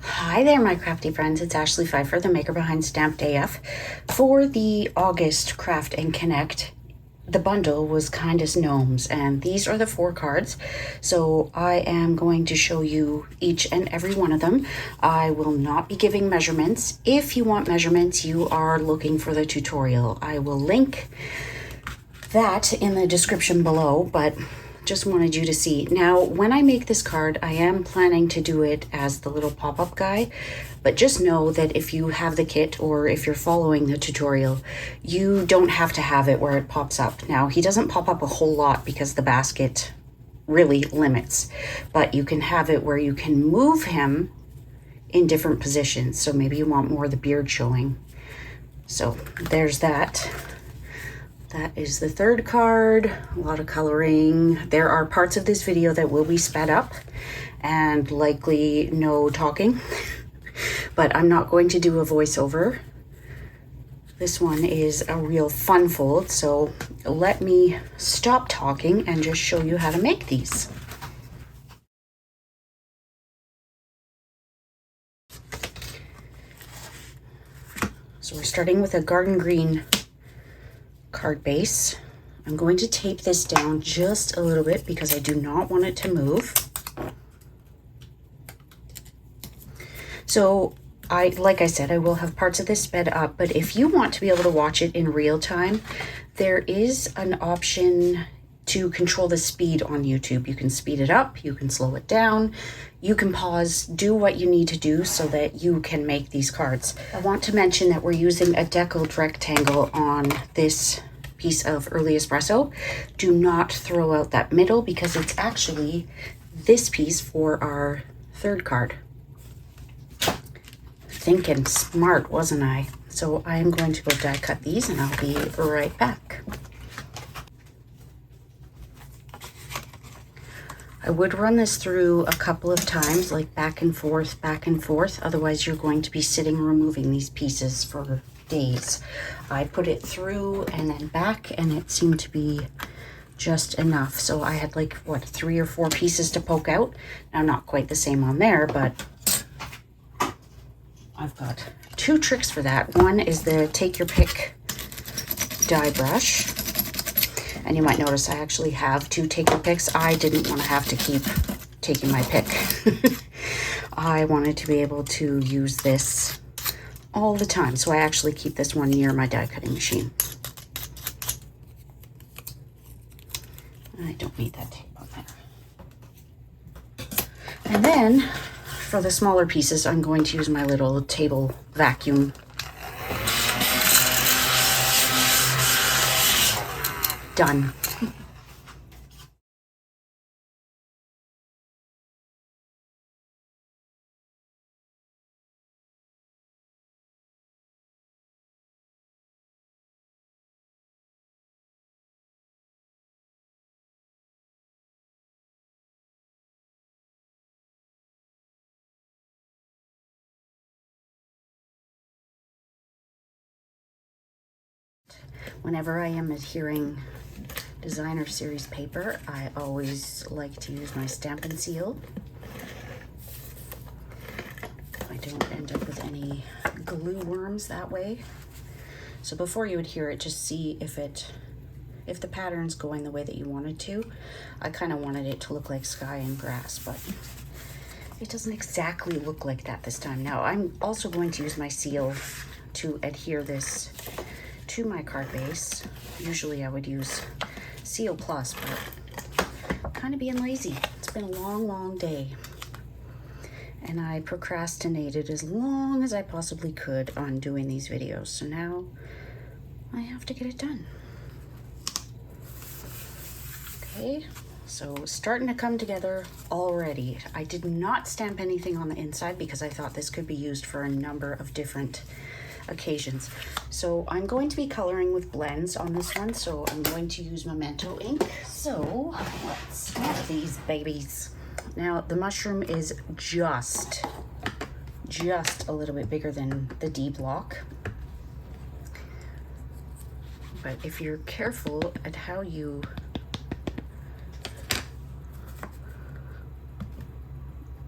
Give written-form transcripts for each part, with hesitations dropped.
Hi there, my crafty friends. It's Ashley Pfeiffer, the maker behind Stamped AF. For the August Craft and Connect, the bundle was Kindest Gnomes, and these are the 4 cards. So I am going to show you each and every one of them. I will not be giving measurements. If you want measurements, you are looking for the tutorial. I will link that in the description below, but just wanted you to see. Now, when I make this card, I am planning to do it as the little pop-up guy, but just know that if you have the kit or if you're following the tutorial, you don't have to have it where it pops up. Now, he doesn't pop up a whole lot because the basket really limits, but you can have it where you can move him in different positions. So maybe you want more of the beard showing. So there's that. That is the 3rd card, a lot of coloring. There are parts of this video that will be sped up and likely no talking, but I'm not going to do a voiceover. This one is a real fun fold, so let me stop talking and just show you how to make these. So we're starting with a garden green card base. I'm going to tape this down just a little bit because I do not want it to move. So like I said, I will have parts of this sped up, but if you want to be able to watch it in real time, there is an option to control the speed on YouTube. You can speed it up, you can slow it down, you can pause, do what you need to do so that you can make these cards. I want to mention that we're using a deckled rectangle on this piece of early espresso. Do not throw out that middle because it's actually this piece for our 3rd card. Thinking smart, wasn't I? So I'm going to go die cut these and I'll be right back. I would run this through a couple of times, like back and forth, otherwise you're going to be sitting removing these pieces for days. I put it through and then back and it seemed to be just enough. So I had like, what, 3 or 4 pieces to poke out. Now, not quite the same on there, but I've got 2 tricks for that. One is the take your pick die brush. And you might notice I actually have 2 take your picks. I didn't want to have to keep taking my pick. I wanted to be able to use this all the time. So I actually keep this one near my die cutting machine. I don't need that tape on there. And then for the smaller pieces, I'm going to use my little table vacuum. Done. Whenever I am adhering designer series paper, I always like to use my Stampin' seal. I don't end up with any glue worms that way. So before you adhere it, just see if the pattern's going the way that you want it to. I kind of wanted it to look like sky and grass, but it doesn't exactly look like that this time. Now, I'm also going to use my seal to adhere this to my card base. Usually I would use Seal Plus, but I'm kind of being lazy. It's been a long day. And I procrastinated as long as I possibly could on doing these videos. So now I have to get it done. Okay, so starting to come together already. I did not stamp anything on the inside because I thought this could be used for a number of different occasions. So I'm going to be coloring with blends on this one, so I'm going to use Memento ink. So let's start these babies. Now the mushroom is just a little bit bigger than the D block, but if you're careful at how you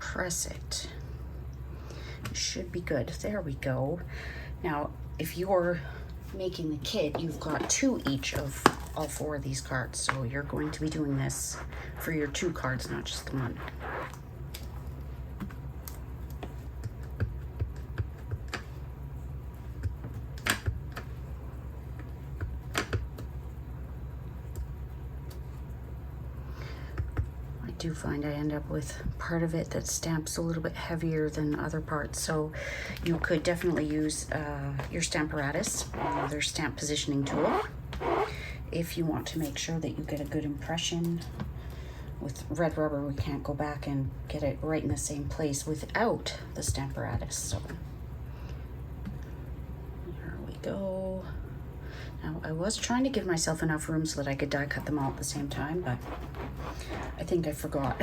press it, should be good. There we go. Now, if you're making the kit, you've got 2 each of all 4 of these cards. So you're going to be doing this for your 2 cards, not just the 1. I do find I end up with part of it that stamps a little bit heavier than other parts, so you could definitely use your Stamparatus, their stamp positioning tool, if you want to make sure that you get a good impression. With red rubber, we can't go back and get it right in the same place without the Stamparatus. So here we go. Now, I was trying to give myself enough room so that I could die cut them all at the same time, but I think I forgot.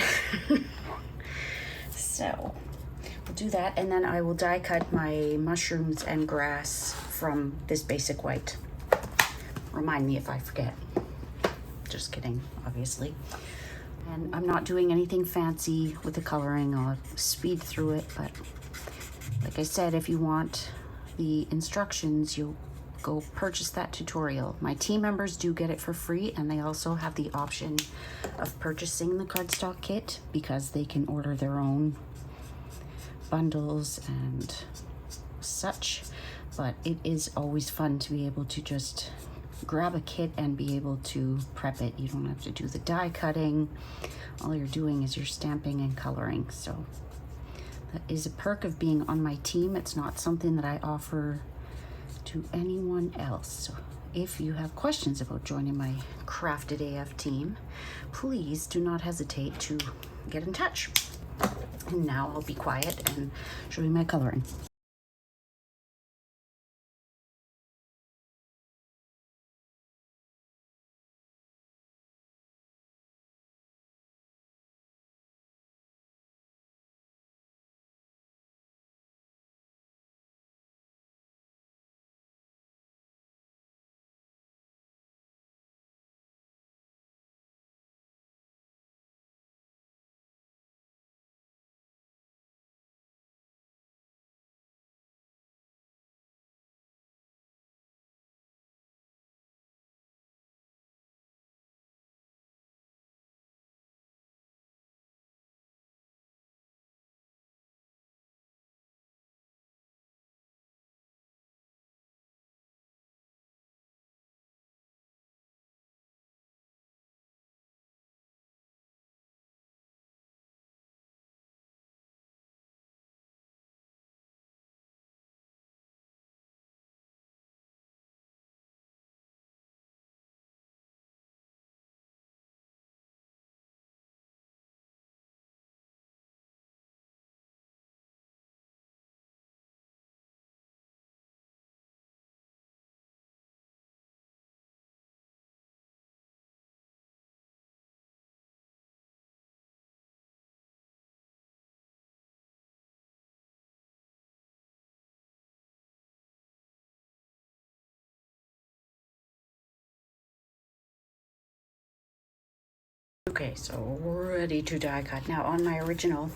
So we'll do that, and then I will die cut my mushrooms and grass from this basic white. Remind me if I forget. Just kidding, obviously. And I'm not doing anything fancy with the coloring. I'll speed through it, but like I said, if you want the instructions, you'll go purchase that tutorial. My team members do get it for free, and they also have the option of purchasing the cardstock kit because they can order their own bundles and such. But it is always fun to be able to just grab a kit and be able to prep it. You don't have to do the die cutting. All you're doing is you're stamping and coloring. So that is a perk of being on my team. It's not something that I offer to anyone else. So if you have questions about joining my Crafted AF team, please do not hesitate to get in touch. And now I'll be quiet and show you my coloring. Okay, so ready to die cut. Now on my original,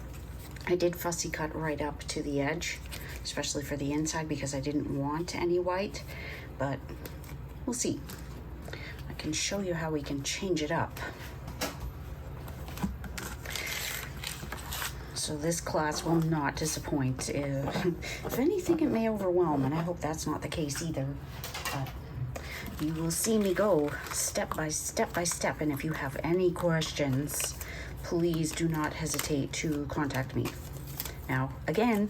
I did fussy cut right up to the edge, especially for the inside because I didn't want any white, but we'll see. I can show you how we can change it up. So this class will not disappoint. If anything, it may overwhelm, and I hope that's not the case either. But you will see me go step by step, and if you have any questions, please do not hesitate to contact me. Now, again,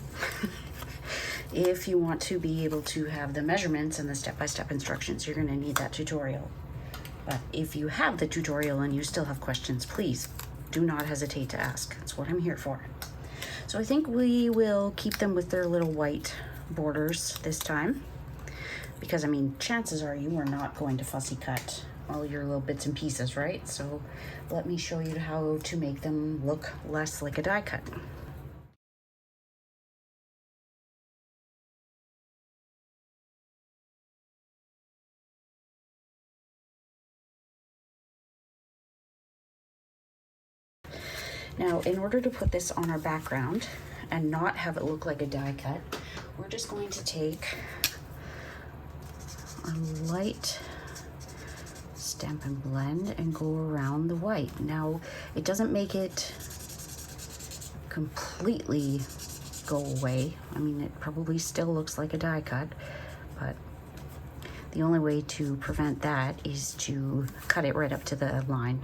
if you want to be able to have the measurements and the step-by-step instructions, you're going to need that tutorial. But if you have the tutorial and you still have questions, please do not hesitate to ask. That's what I'm here for. So I think we will keep them with their little white borders this time, because I mean, chances are you are not going to fussy cut all your little bits and pieces, right? So let me show you how to make them look less like a die cut. Now, in order to put this on our background, and not have it look like a die cut, we're just going to take a light Stampin' blend and go around the white. Now, it doesn't make it completely go away. I mean, it probably still looks like a die cut, but the only way to prevent that is to cut it right up to the line.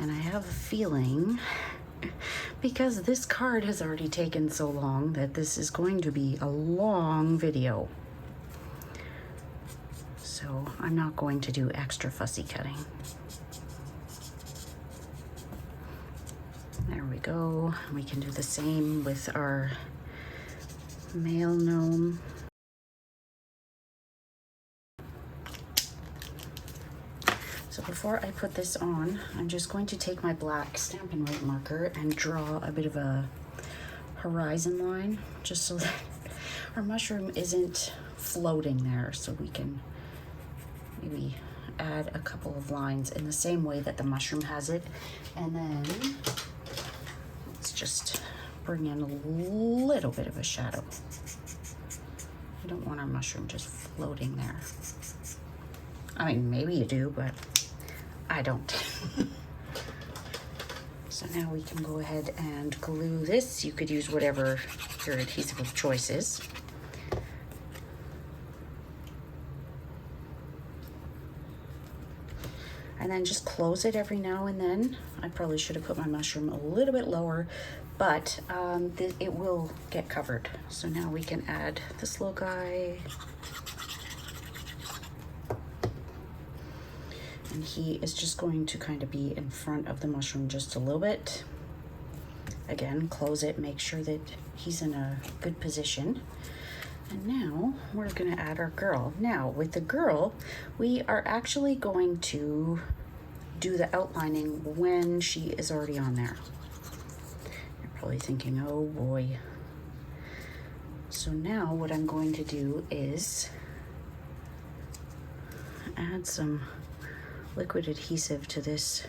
And I have a feeling, because this card has already taken so long, that this is going to be a long video. So I'm not going to do extra fussy cutting. There we go. We can do the same with our male gnome. So before I put this on, I'm just going to take my black Stampin' White marker and draw a bit of a horizon line, just so that our mushroom isn't floating there, so we can maybe add a couple of lines in the same way that the mushroom has it. And then let's just bring in a little bit of a shadow. We don't want our mushroom just floating there. I mean, maybe you do, but I don't. So now we can go ahead and glue this. You could use whatever your adhesive of choice is. And then just close it every now and then. I probably should have put my mushroom a little bit lower, but it will get covered. So now we can add this little guy. And he is just going to kind of be in front of the mushroom just a little bit. Again, close it, make sure that he's in a good position. And now we're gonna add our girl. Now with the girl, we are actually going to do the outlining when she is already on there. You're probably thinking, oh boy. So now what I'm going to do is add some liquid adhesive to this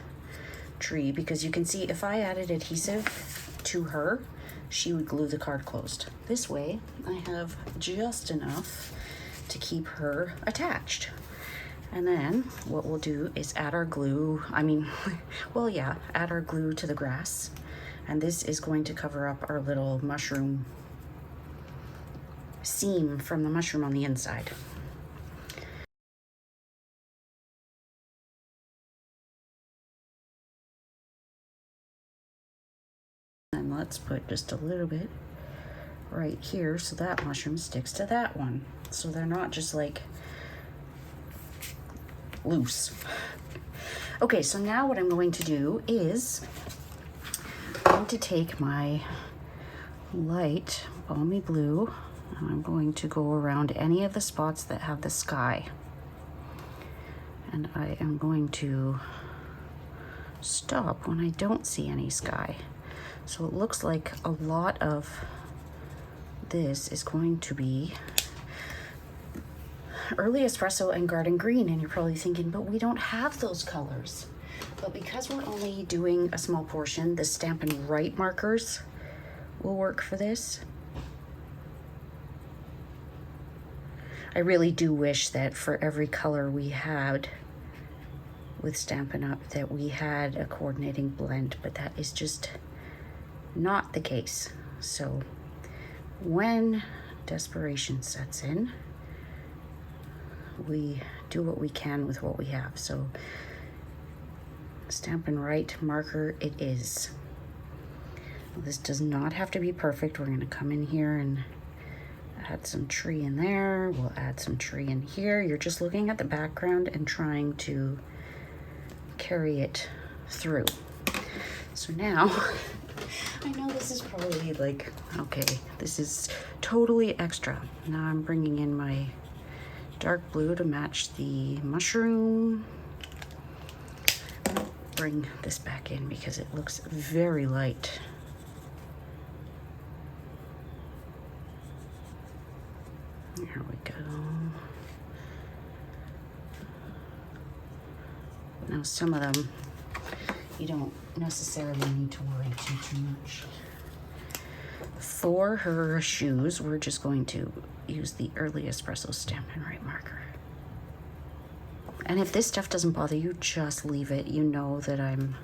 tree, because you can see if I added adhesive to her, she would glue the card closed. This way, I have just enough to keep her attached. And then what we'll do is add our glue, add our glue to the grass. And this is going to cover up our little mushroom seam from the mushroom on the inside. And let's put just a little bit right here so that mushroom sticks to that one, so they're not just like loose. Okay, so now what I'm going to do is I'm going to take my light balmy blue and I'm going to go around any of the spots that have the sky, and I am going to stop when I don't see any sky. So it looks like a lot of this is going to be early espresso and garden green, and you're probably thinking, but we don't have those colors. But because we're only doing a small portion, the Stampin' Right markers will work for this. I really do wish that for every color we had with Stampin' Up that we had a coordinating blend, but that is just not the case. So when desperation sets in, we do what we can with what we have. So Stampin' Right marker it is. This does not have to be perfect. We're going to come in here and add some tree in there. We'll add some tree in here. You're just looking at the background and trying to carry it through. So now I know this is probably like, okay, this is totally extra. Now I'm bringing in my dark blue to match the mushroom. Bring this back in because it looks very light. There we go. Now some of them you don't necessarily need to worry too much. For her shoes, we're just going to use the Early Espresso Stampin' Right marker. And if this stuff doesn't bother you, just leave it. You know that I'm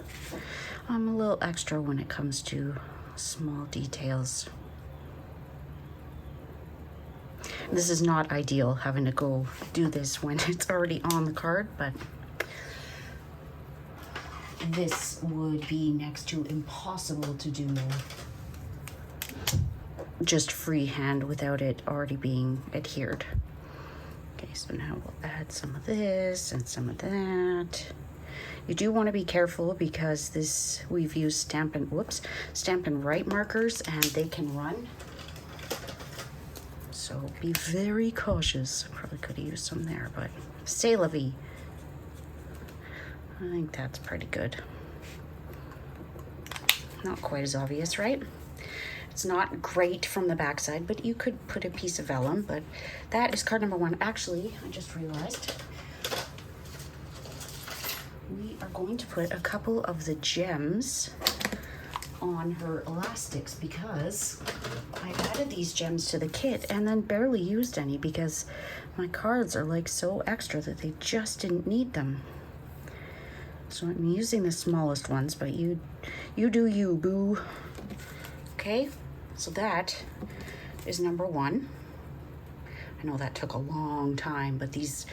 a little extra when it comes to small details. This is not ideal, having to go do this when it's already on the card, but this would be next to impossible to do just freehand without it already being adhered. Okay, so now we'll add some of this and some of that. You do want to be careful because we've used Stampin' Right markers, and they can run. So be very cautious. Probably could have used some there, but c'est la vie. I think that's pretty good. Not quite as obvious, right? It's not great from the backside, but you could put a piece of vellum, but that is card number 1. Actually, I just realized we are going to put a couple of the gems on her elastics because I added these gems to the kit and then barely used any because my cards are like so extra that they just didn't need them. So I'm using the smallest ones, but you do you, boo. Okay, so that is number 1. I know that took a long time, but these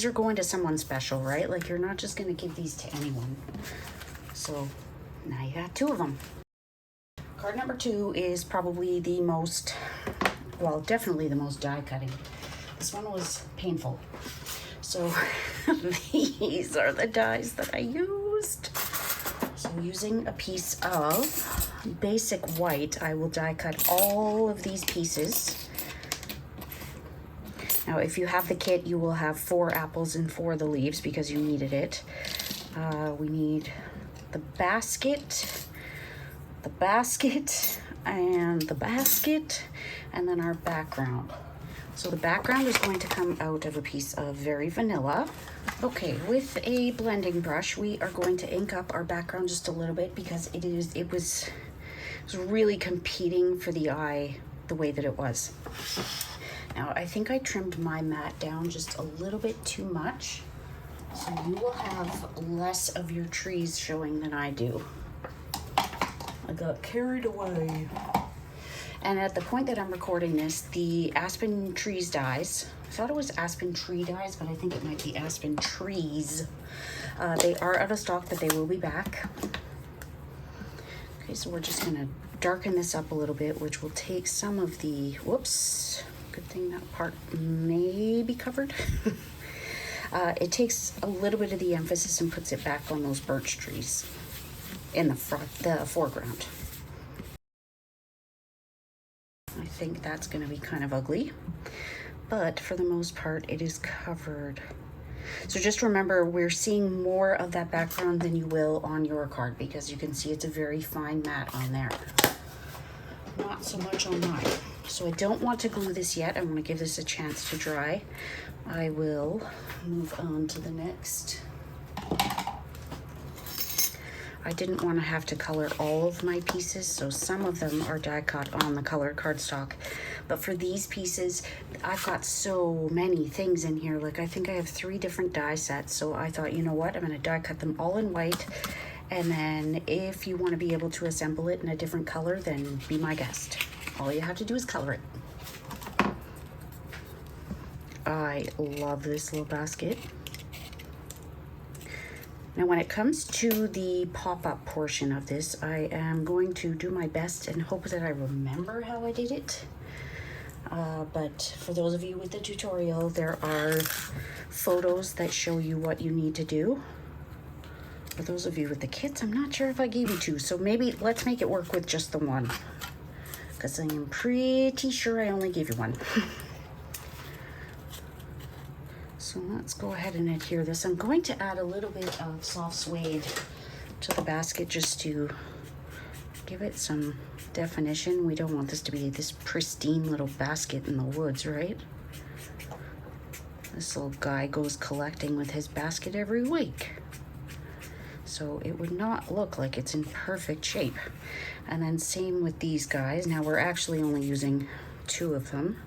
are going to someone special, right? Like, you're not just going to give these to anyone. So now you got 2 of them. Card number 2 is probably the most, well, definitely the most die cutting. This one was painful. So these are the dies that I used. So using a piece of basic white, I will die cut all of these pieces. Now, if you have the kit, you will have 4 apples and 4 of the leaves because you needed it. We need the basket, and the basket, and then our background. So the background is going to come out of a piece of Very Vanilla. Okay, with a blending brush, we are going to ink up our background just a little bit because it was really competing for the eye the way that it was. Now, I think I trimmed my mat down just a little bit too much, so you will have less of your trees showing than I do. I got carried away. And at the point that I'm recording this, the Aspen Trees dies. I thought it was Aspen Tree dies, but I think it might be Aspen Trees. They are out of stock, but they will be back. Okay, so we're just gonna darken this up a little bit, which will take some of the, whoops, good thing that part may be covered. It takes a little bit of the emphasis and puts it back on those birch trees in the foreground. I think that's going to be kind of ugly, but for the most part it is covered. So just remember, we're seeing more of that background than you will on your card because you can see it's a very fine matte on there. Not so much on mine. So I don't want to glue this yet. I'm going to give this a chance to dry. I will move on to the next. I didn't want to have to color all of my pieces, so some of them are die cut on the colored cardstock. But for these pieces, I've got so many things in here. Like, I think I have 3 different die sets, so I thought, you know what, I'm going to die cut them all in white. And then if you want to be able to assemble it in a different color, then be my guest. All you have to do is color it. I love this little basket. Now, when it comes to the pop-up portion of this, I am going to do my best and hope that I remember how I did it. But for those of you with the tutorial, there are photos that show you what you need to do. For those of you with the kits, I'm not sure if I gave you 2, so maybe let's make it work with just the 1. Because I am pretty sure I only gave you 1. So let's go ahead and adhere this. I'm going to add a little bit of soft suede to the basket just to give it some definition. We don't want this to be this pristine little basket in the woods, right? This little guy goes collecting with his basket every week. So it would not look like it's in perfect shape. And then same with these guys. Now we're actually only using 2 of them.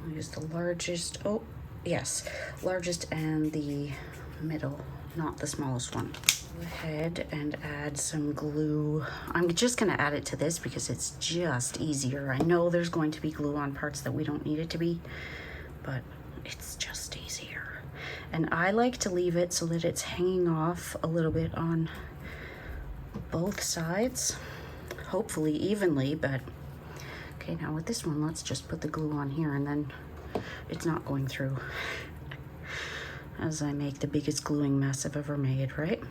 I'll use the largest, oh yes, largest and the middle, not the smallest one. Go ahead and add some glue. I'm just gonna add it to this because it's just easier. I know there's going to be glue on parts that we don't need it to be, but it's just easier. And I like to leave it so that it's hanging off a little bit on both sides, hopefully evenly, but okay, now with this one, let's just put the glue on here and then it's not going through as I make the biggest gluing mess I've ever made, right?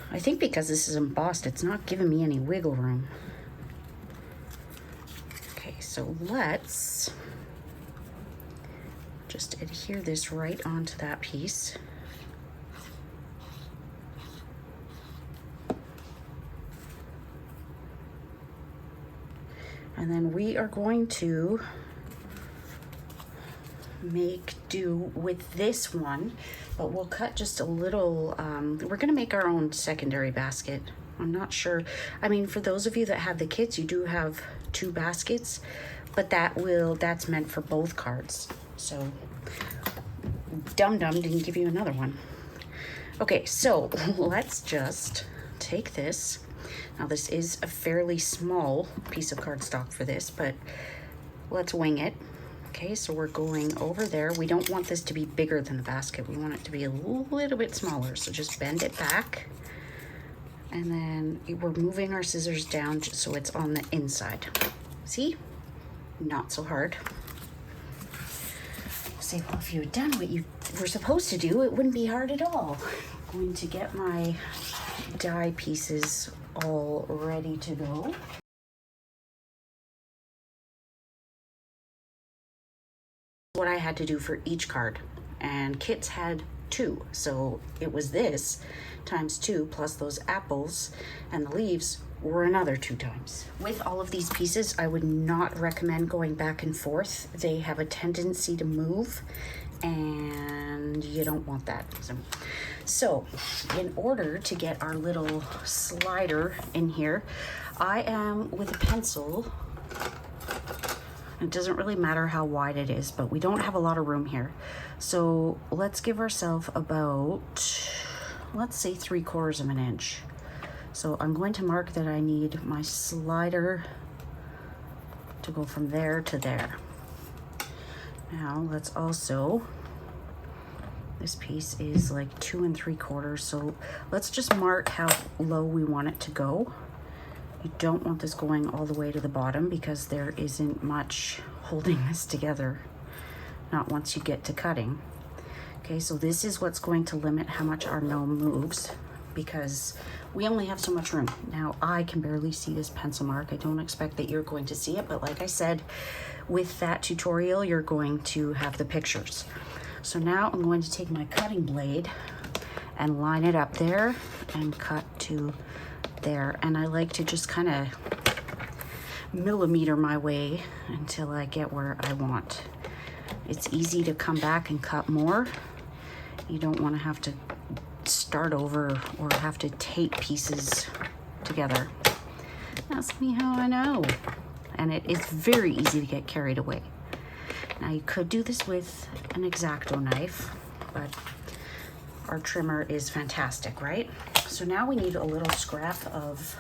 I think because this is embossed, it's not giving me any wiggle room. Okay, so let's just adhere this right onto that piece. And then we are going to make do with this one, but we'll cut just a little, we're gonna make our own secondary basket. I'm not sure, I mean, for those of you that have the kits, you do have 2 baskets, but that's meant for both cards. So Dum Dum didn't give you another one. Okay, so let's just take this. Now this is a fairly small piece of cardstock for this, but let's wing it. Okay, so we're going over there. We don't want this to be bigger than the basket. We want it to be a little bit smaller. So just bend it back. And then we're moving our scissors down just so it's on the inside. See? Not so hard. Say, well, if you had done what you were supposed to do, it wouldn't be hard at all. I'm going to get my die pieces all ready to go. What I had to do for each card, and kits had 2, so it was this times 2 plus those apples, and the leaves were another 2 times. With all of these pieces, I would not recommend going back and forth. They have a tendency to move and you don't want that. So in order to get our little slider in here, I am with a pencil. It doesn't really matter how wide it is, but we don't have a lot of room here. So let's give ourselves about, let's say 3/4 of an inch. So I'm going to mark that I need my slider to go from there to there. Now let's also, this piece is like 2 3/4, so let's just mark how low we want it to go. You don't want this going all the way to the bottom because there isn't much holding this together, not once you get to cutting. Okay, so this is what's going to limit how much our gnome moves because we only have so much room. Now I can barely see this pencil mark. I don't expect that you're going to see it, but like I said, with that tutorial, you're going to have the pictures. So now I'm going to take my cutting blade and line it up there and cut to there. And I like to just kind of millimeter my way until I get where I want. It's easy to come back and cut more. You don't want to have to start over or have to tape pieces together. Ask me how I know. And it is very easy to get carried away. Now you could do this with an X-Acto knife, but our trimmer is fantastic, right? So now we need a little scrap of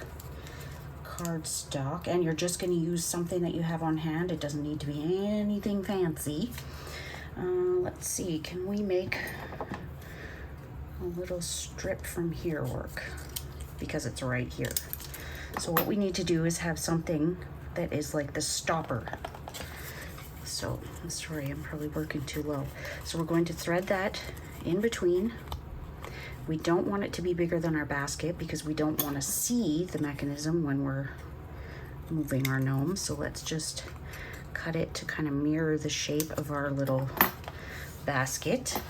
cardstock, and you're just going to use something that you have on hand. It doesn't need to be anything fancy. Let's see, can we make a little strip from here work? Because it's right here. So what we need to do is have something that is like the stopper. So, sorry, I'm probably working too low. So we're going to thread that in between. We don't want it to be bigger than our basket because we don't want to see the mechanism when we're moving our gnome. So let's just cut it to kind of mirror the shape of our little basket,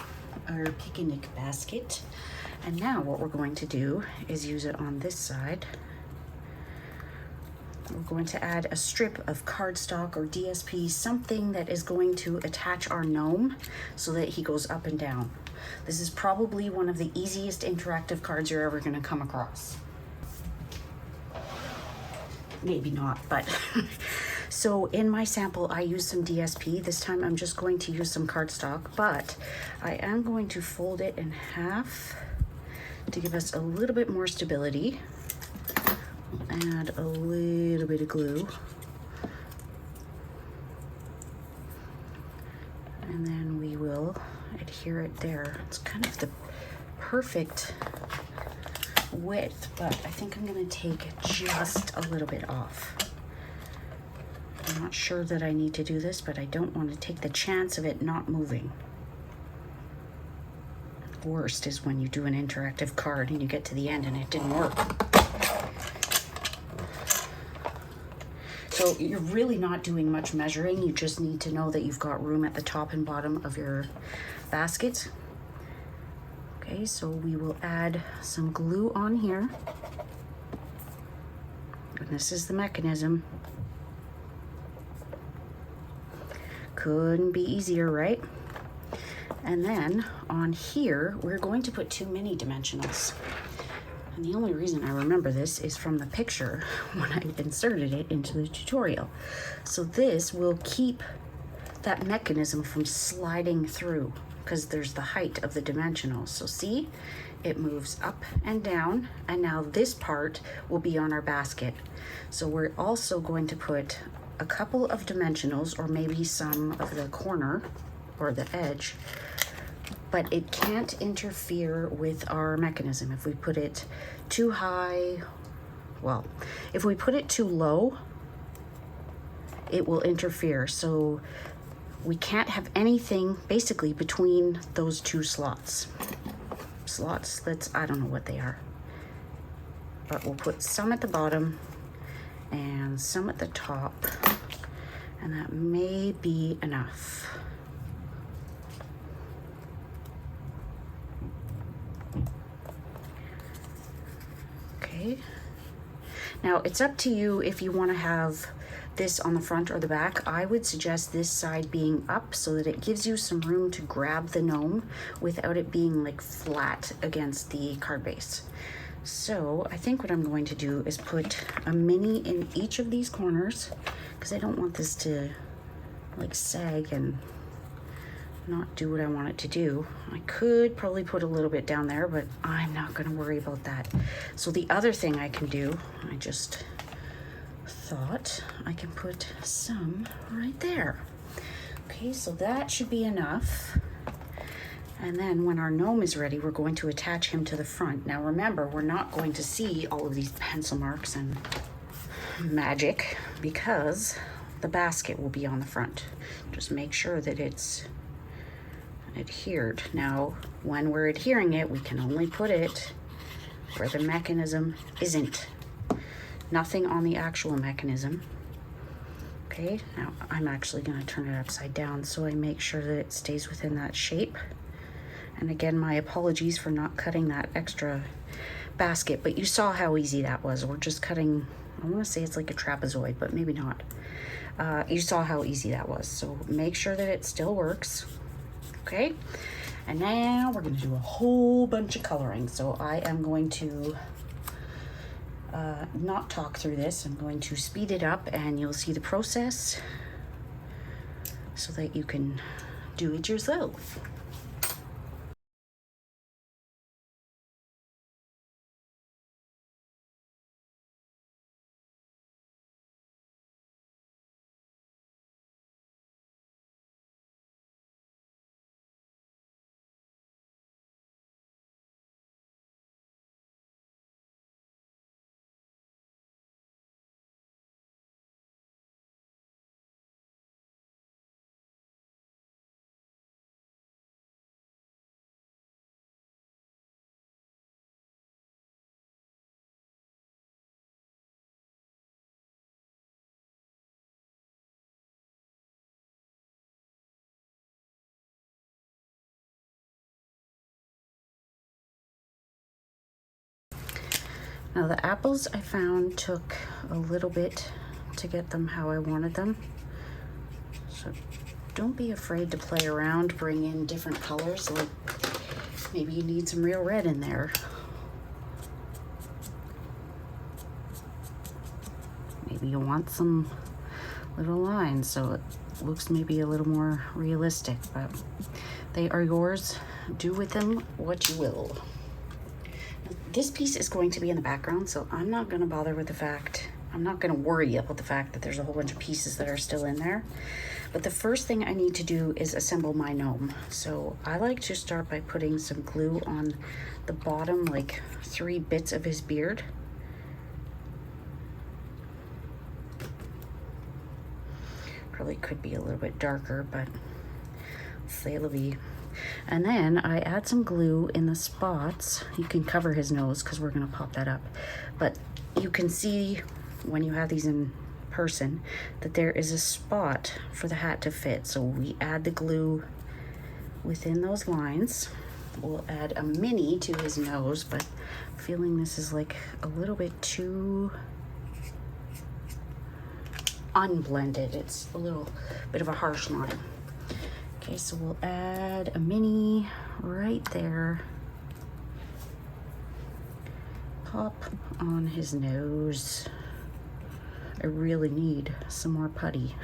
our picnic basket. And now what we're going to do is use it on this side. we're going to add a strip of cardstock or DSP, something that is going to attach our gnome so that he goes up and down. This is probably one of the easiest interactive cards you're ever going to come across. Maybe not, but so in my sample I used some DSP. This time I'm just going to use some cardstock, but I am going to fold it in half to give us a little bit more stability. Add a little bit of glue, and then we will adhere it there. It's kind of the perfect width, but I think I'm going to take just a little bit off. I'm not sure that I need to do this, but I don't want to take the chance of it not moving. Worst is when you do an interactive card and you get to the end and it didn't work. So you're really not doing much measuring. You just need to know that you've got room at the top and bottom of your basket. Okay, so we will add some glue on here. And this is the mechanism. Couldn't be easier, right? And then on here, we're going to put 2 mini dimensionals. And the only reason I remember this is from the picture when I inserted it into the tutorial. So this will keep that mechanism from sliding through because there's the height of the dimensionals. So see, it moves up and down, and now this part will be on our basket. So we're also going to put a couple of dimensionals, or maybe some of the corner or the edge, but it can't interfere with our mechanism. If we put it too high, well, if we put it too low, it will interfere. So we can't have anything basically between those 2 slots. I don't know what they are, but we'll put some at the bottom and some at the top, and that may be enough. Okay, now it's up to you if you want to have this on the front or the back. I would suggest this side being up so that it gives you some room to grab the gnome without it being like flat against the card base. So I think what I'm going to do is put a mini in each of these corners because I don't want this to like sag and not do what I want it to do. I could probably put a little bit down there, but I'm not going to worry about that. So the other thing I can do, I just thought I can put some right there. Okay, so that should be enough. And then when our gnome is ready, we're going to attach him to the front. Now remember, we're not going to see all of these pencil marks and magic because the basket will be on the front. Just make sure that it's adhered. Now, when we're adhering it, we can only put it where the mechanism isn't. Nothing on the actual mechanism. Okay, now I'm actually going to turn it upside down so I make sure that it stays within that shape. And again, my apologies for not cutting that extra basket, but you saw how easy that was. We're just cutting, I want to say it's like a trapezoid, but maybe not. You saw how easy that was. So make sure that it still works. Okay, and now we're going to do a whole bunch of coloring. So I am going to not talk through this. I'm going to speed it up and you'll see the process so that you can do it yourself. Now the apples I found took a little bit to get them how I wanted them. So don't be afraid to play around, bring in different colors. Like maybe you need some real red in there. Maybe you want some little lines so it looks maybe a little more realistic, but they are yours. Do with them what you will. This piece is going to be in the background, so I'm not going to bother with the fact, I'm not going to worry about the fact that there's a whole bunch of pieces that are still in there. But the first thing I need to do is assemble my gnome. So I like to start by putting some glue on the bottom, like 3 bits of his beard. Probably could be a little bit darker, but say it'll be. And then I add some glue in the spots. You can cover his nose because we're gonna pop that up. But you can see when you have these in person that there is a spot for the hat to fit. So we add the glue within those lines. We'll add a mini to his nose, but I'm feeling this is like a little bit too unblended. It's a little bit of a harsh line. Okay, so we'll add a mini right there. Pop on his nose. I really need some more putty.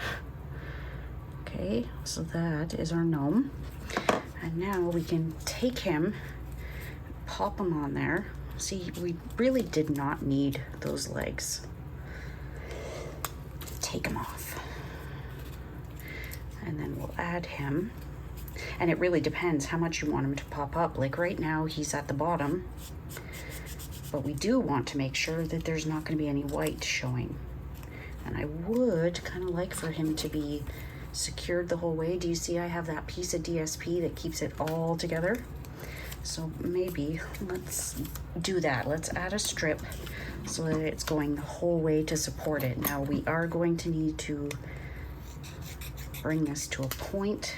Okay, so that is our gnome. And now we can take him, pop him on there. See, we really did not need those legs. Take him off. And then we'll add him. And it really depends how much you want him to pop up. Like right now, he's at the bottom. But we do want to make sure that there's not going to be any white showing. And I would kind of like for him to be secured the whole way. Do you see I have that piece of DSP that keeps it all together? So maybe let's do that. Let's add a strip so that it's going the whole way to support it. Now we are going to need to bring this to a point.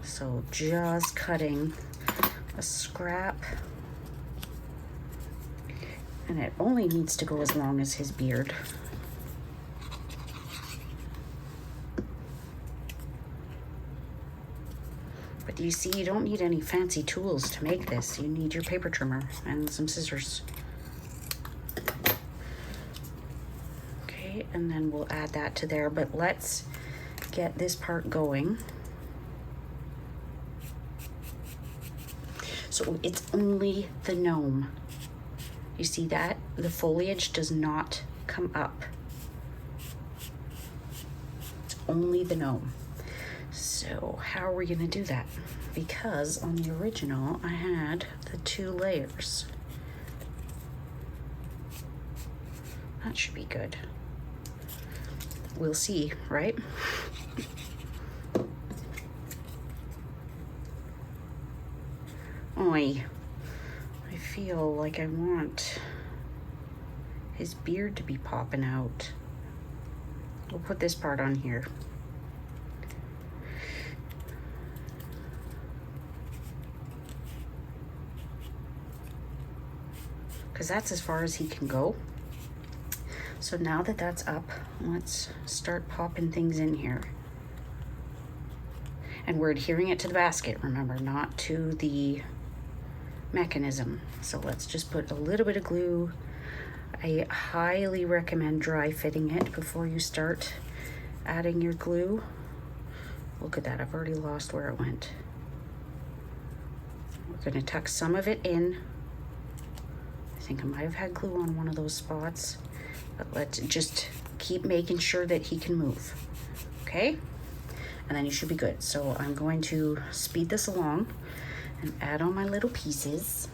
So just cutting a scrap. And it only needs to go as long as his beard. But you see, you don't need any fancy tools to make this. You need your paper trimmer and some scissors. Okay, and then we'll add that to there, but let's get this part going. So it's only the gnome. You see that? The foliage does not come up. It's only the gnome. So how are we gonna do that? Because on the original, I had the 2 layers. That should be good. We'll see, right? Oi, I feel like I want his beard to be popping out. We'll put this part on here. Because that's as far as he can go. So now that that's up, let's start popping things in here. And we're adhering it to the basket, remember, not to the mechanism. So let's just put a little bit of glue. I highly recommend dry fitting it before you start adding your glue. Look at that, I've already lost where it went. We're gonna tuck some of it in. I think I might have had glue on one of those spots, but let's just keep making sure that he can move, okay? And then you should be good. So I'm going to speed this along and add on my little pieces.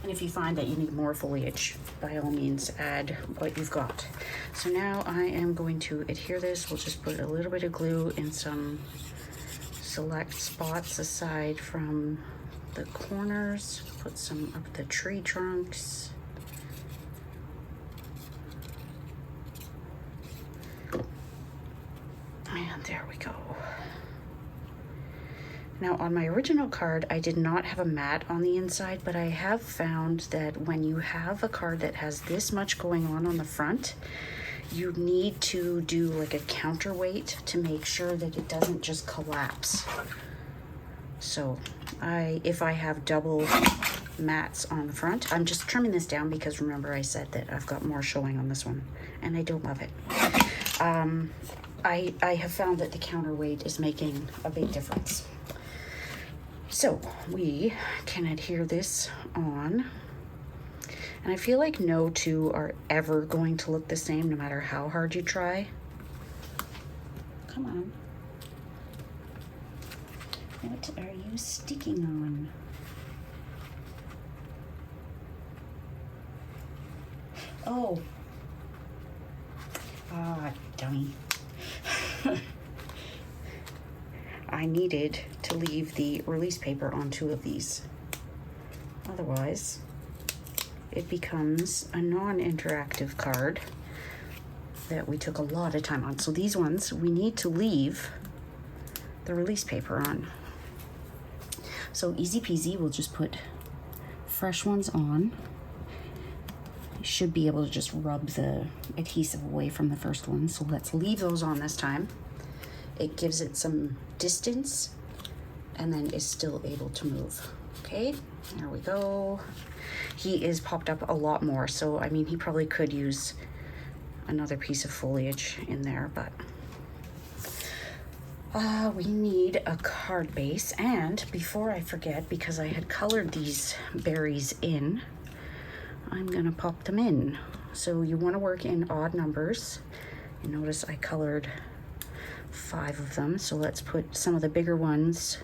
And if you find that you need more foliage, by all means add what you've got. So now I am going to adhere this. We'll just put a little bit of glue in some select spots aside from the corners. Put some of the tree trunks. And there we go. Now on my original card, I did not have a mat on the inside, but I have found that when you have a card that has this much going on the front, you need to do like a counterweight to make sure that it doesn't just collapse. So if I have double mats on the front, I'm just trimming this down because remember I said that I've got more showing on this one and I don't love it. I have found that the counterweight is making a big difference. So we can adhere this on. And I feel like no two are ever going to look the same no matter how hard you try. Come on. What are you sticking on? Oh. Ah, dummy. I needed to leave the release paper on 2 of these. Otherwise, it becomes a non-interactive card that we took a lot of time on. So these ones, we need to leave the release paper on. So easy peasy, we'll just put fresh ones on. You should be able to just rub the adhesive away from the first one. So let's leave those on this time. It gives it some distance and then is still able to move. Okay, there we go. He is popped up a lot more, so I mean he probably could use another piece of foliage in there, but we need a card base. And before I forget, because I had colored these berries in, I'm gonna pop them in. So you want to work in odd numbers. You notice I colored 5 of them, so let's put some of the bigger ones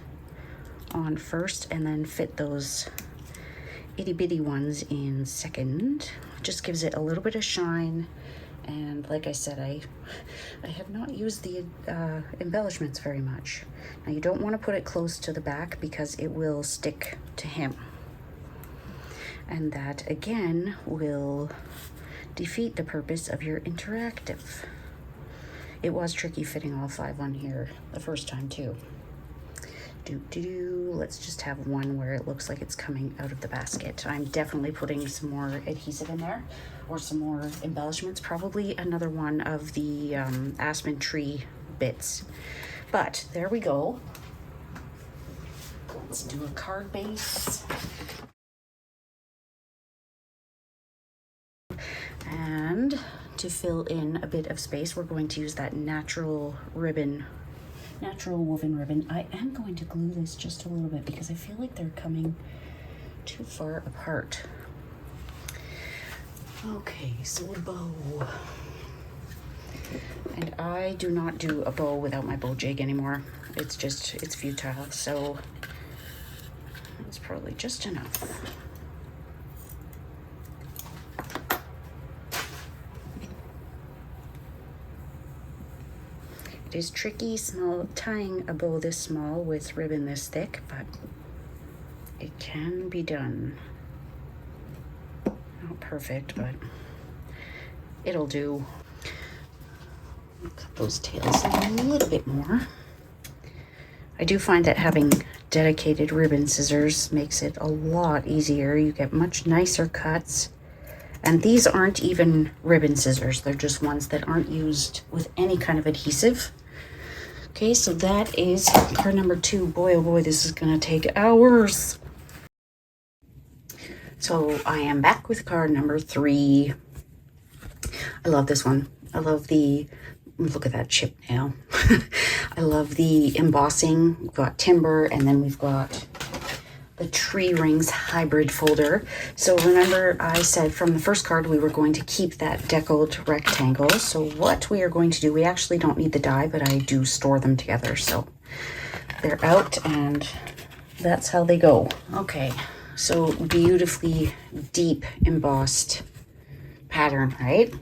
on first and then fit those itty bitty ones in second. Just gives it a little bit of shine. And like I said, I have not used the embellishments very much. Now you don't want to put it close to the back because it will stick to him, and that again will defeat the purpose of your interactive. It was tricky fitting all 5 on here the first time too. Let's just have one where it looks like it's coming out of the basket. I'm definitely putting some more adhesive in there or some more embellishments, probably another one of the aspen tree bits. But there we go. Let's do a card base. And to fill in a bit of space, we're going to use that natural woven ribbon. I am going to glue this just a little bit because I feel like they're coming too far apart. Okay, so a bow. And I do not do a bow without my bow jig anymore. It's futile, so it's probably just enough. It is tricky tying a bow this small with ribbon this thick, but it can be done. Not perfect, but it'll do. Cut those tails a little bit more. I do find that having dedicated ribbon scissors makes it a lot easier. You get much nicer cuts. And these aren't even ribbon scissors. They're just ones that aren't used with any kind of adhesive. Okay, so that is card number 2. Boy, oh boy, this is gonna take hours. So I am back with card number 3. I love this one. I love the, look at that chip nail. I love the embossing. We've got timber, and then we've got the tree rings hybrid folder. So remember I said from the first card we were going to keep that deckled rectangle. So what we are going to do, we actually don't need the die, but I do store them together. So they're out and that's how they go. Okay, so beautifully deep embossed pattern, right?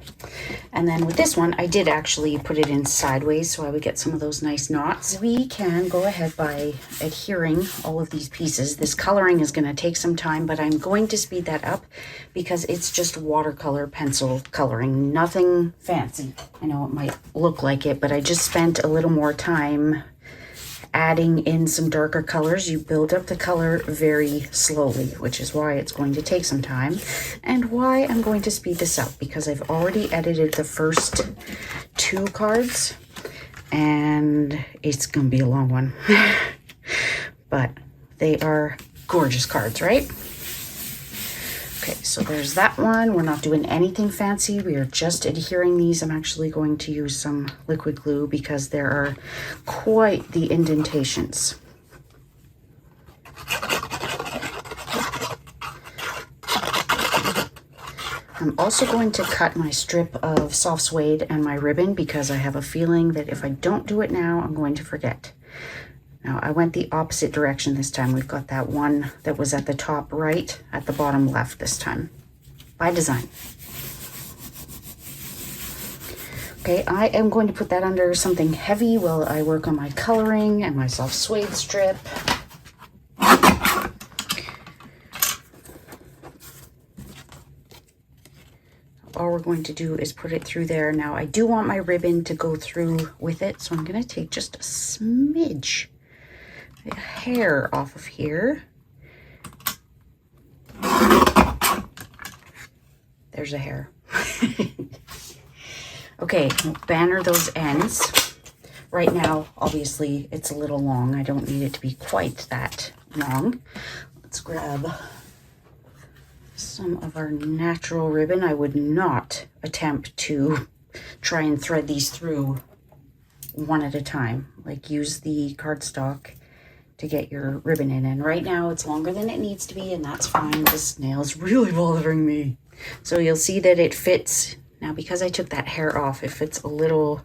And then with this one, I did actually put it in sideways so I would get some of those nice knots. We can go ahead by adhering all of these pieces. This coloring is going to take some time, but I'm going to speed that up because it's just watercolor pencil coloring, nothing fancy. I know it might look like it, but I just spent a little more time adding in some darker colors. You build up the color very slowly, which is why it's going to take some time and why I'm going to speed this up, because I've already edited the first 2 cards and it's gonna be a long one. But they are gorgeous cards, right? Okay, so there's that one. We're not doing anything fancy. We are just adhering these. I'm actually going to use some liquid glue because there are quite the indentations. I'm also going to cut my strip of soft suede and my ribbon because I have a feeling that if I don't do it now, I'm going to forget. Now, I went the opposite direction this time. We've got that one that was at the top right, at the bottom left this time, by design. Okay, I am going to put that under something heavy while I work on my coloring and my soft suede strip. All we're going to do is put it through there. Now, I do want my ribbon to go through with it, so I'm going to take just a smidge, a hair off of here. There's a hair. Okay, we'll banner those ends. Right now, obviously, it's a little long. I don't need it to be quite that long. Let's grab some of our natural ribbon. I would not attempt to try and thread these through one at a time. Like, use the cardstock to get your ribbon in. And right now it's longer than it needs to be, and that's fine. This nail's really bothering me. So you'll see that it fits. Now, because I took that hair off, it fits a little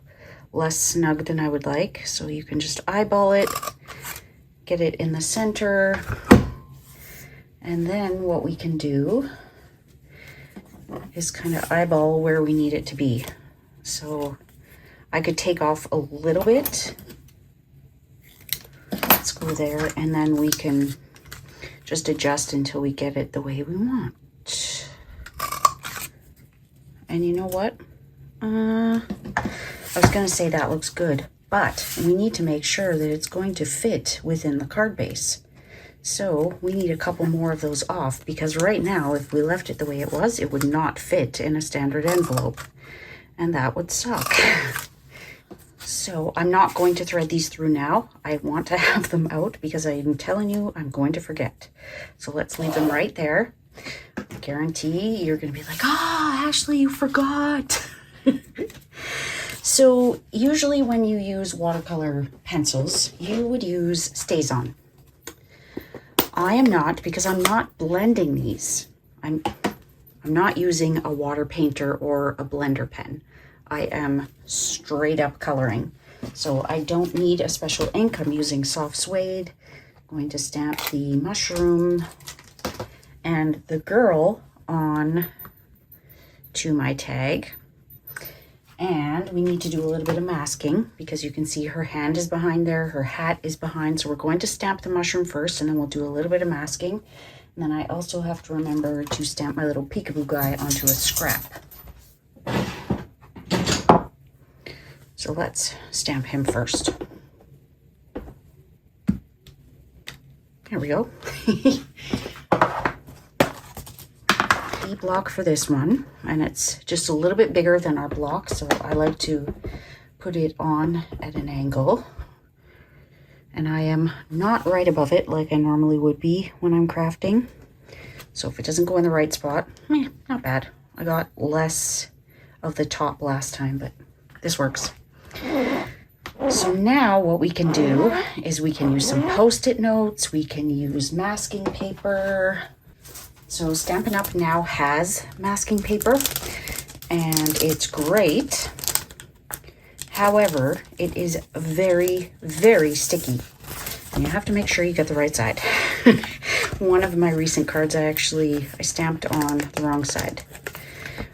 less snug than I would like. So you can just eyeball it, get it in the center. And then what we can do is kind of eyeball where we need it to be. So I could take off a little bit. Let's go there, and then we can just adjust until we get it the way we want. And you know what? I was gonna say that looks good, but we need to make sure that it's going to fit within the card base. So we need a couple more of those off, because right now, if we left it the way it was, it would not fit in a standard envelope, and that would suck. So I'm not going to thread these through now. I want to have them out because I'm telling you, I'm going to forget. So let's leave them right there. I guarantee you're going to be like, Ashley, you forgot. So usually when you use watercolor pencils, you would use StazOn. I am not, because I'm not blending these. I'm not using a water painter or a blender pen. I am straight up coloring. So I don't need a special ink. I'm using soft suede. I'm going to stamp the mushroom and the girl on to my tag. And we need to do a little bit of masking because you can see her hand is behind there, her hat is behind. So we're going to stamp the mushroom first, and then we'll do a little bit of masking. And then I also have to remember to stamp my little peekaboo guy onto a scrap. So let's stamp him first. There we go. Block for this one, and it's just a little bit bigger than our block, so I like to put it on at an angle, and I am not right above it like I normally would be when I'm crafting. So if it doesn't go in the right spot, not bad. I got less of the top last time, but this works. So now what we can do is we can use some Post-it notes, we can use masking paper. So Stampin' Up! Now has masking paper, and it's great. However, it is very, very sticky. And you have to make sure you get the right side. one of my recent cards I stamped on the wrong side.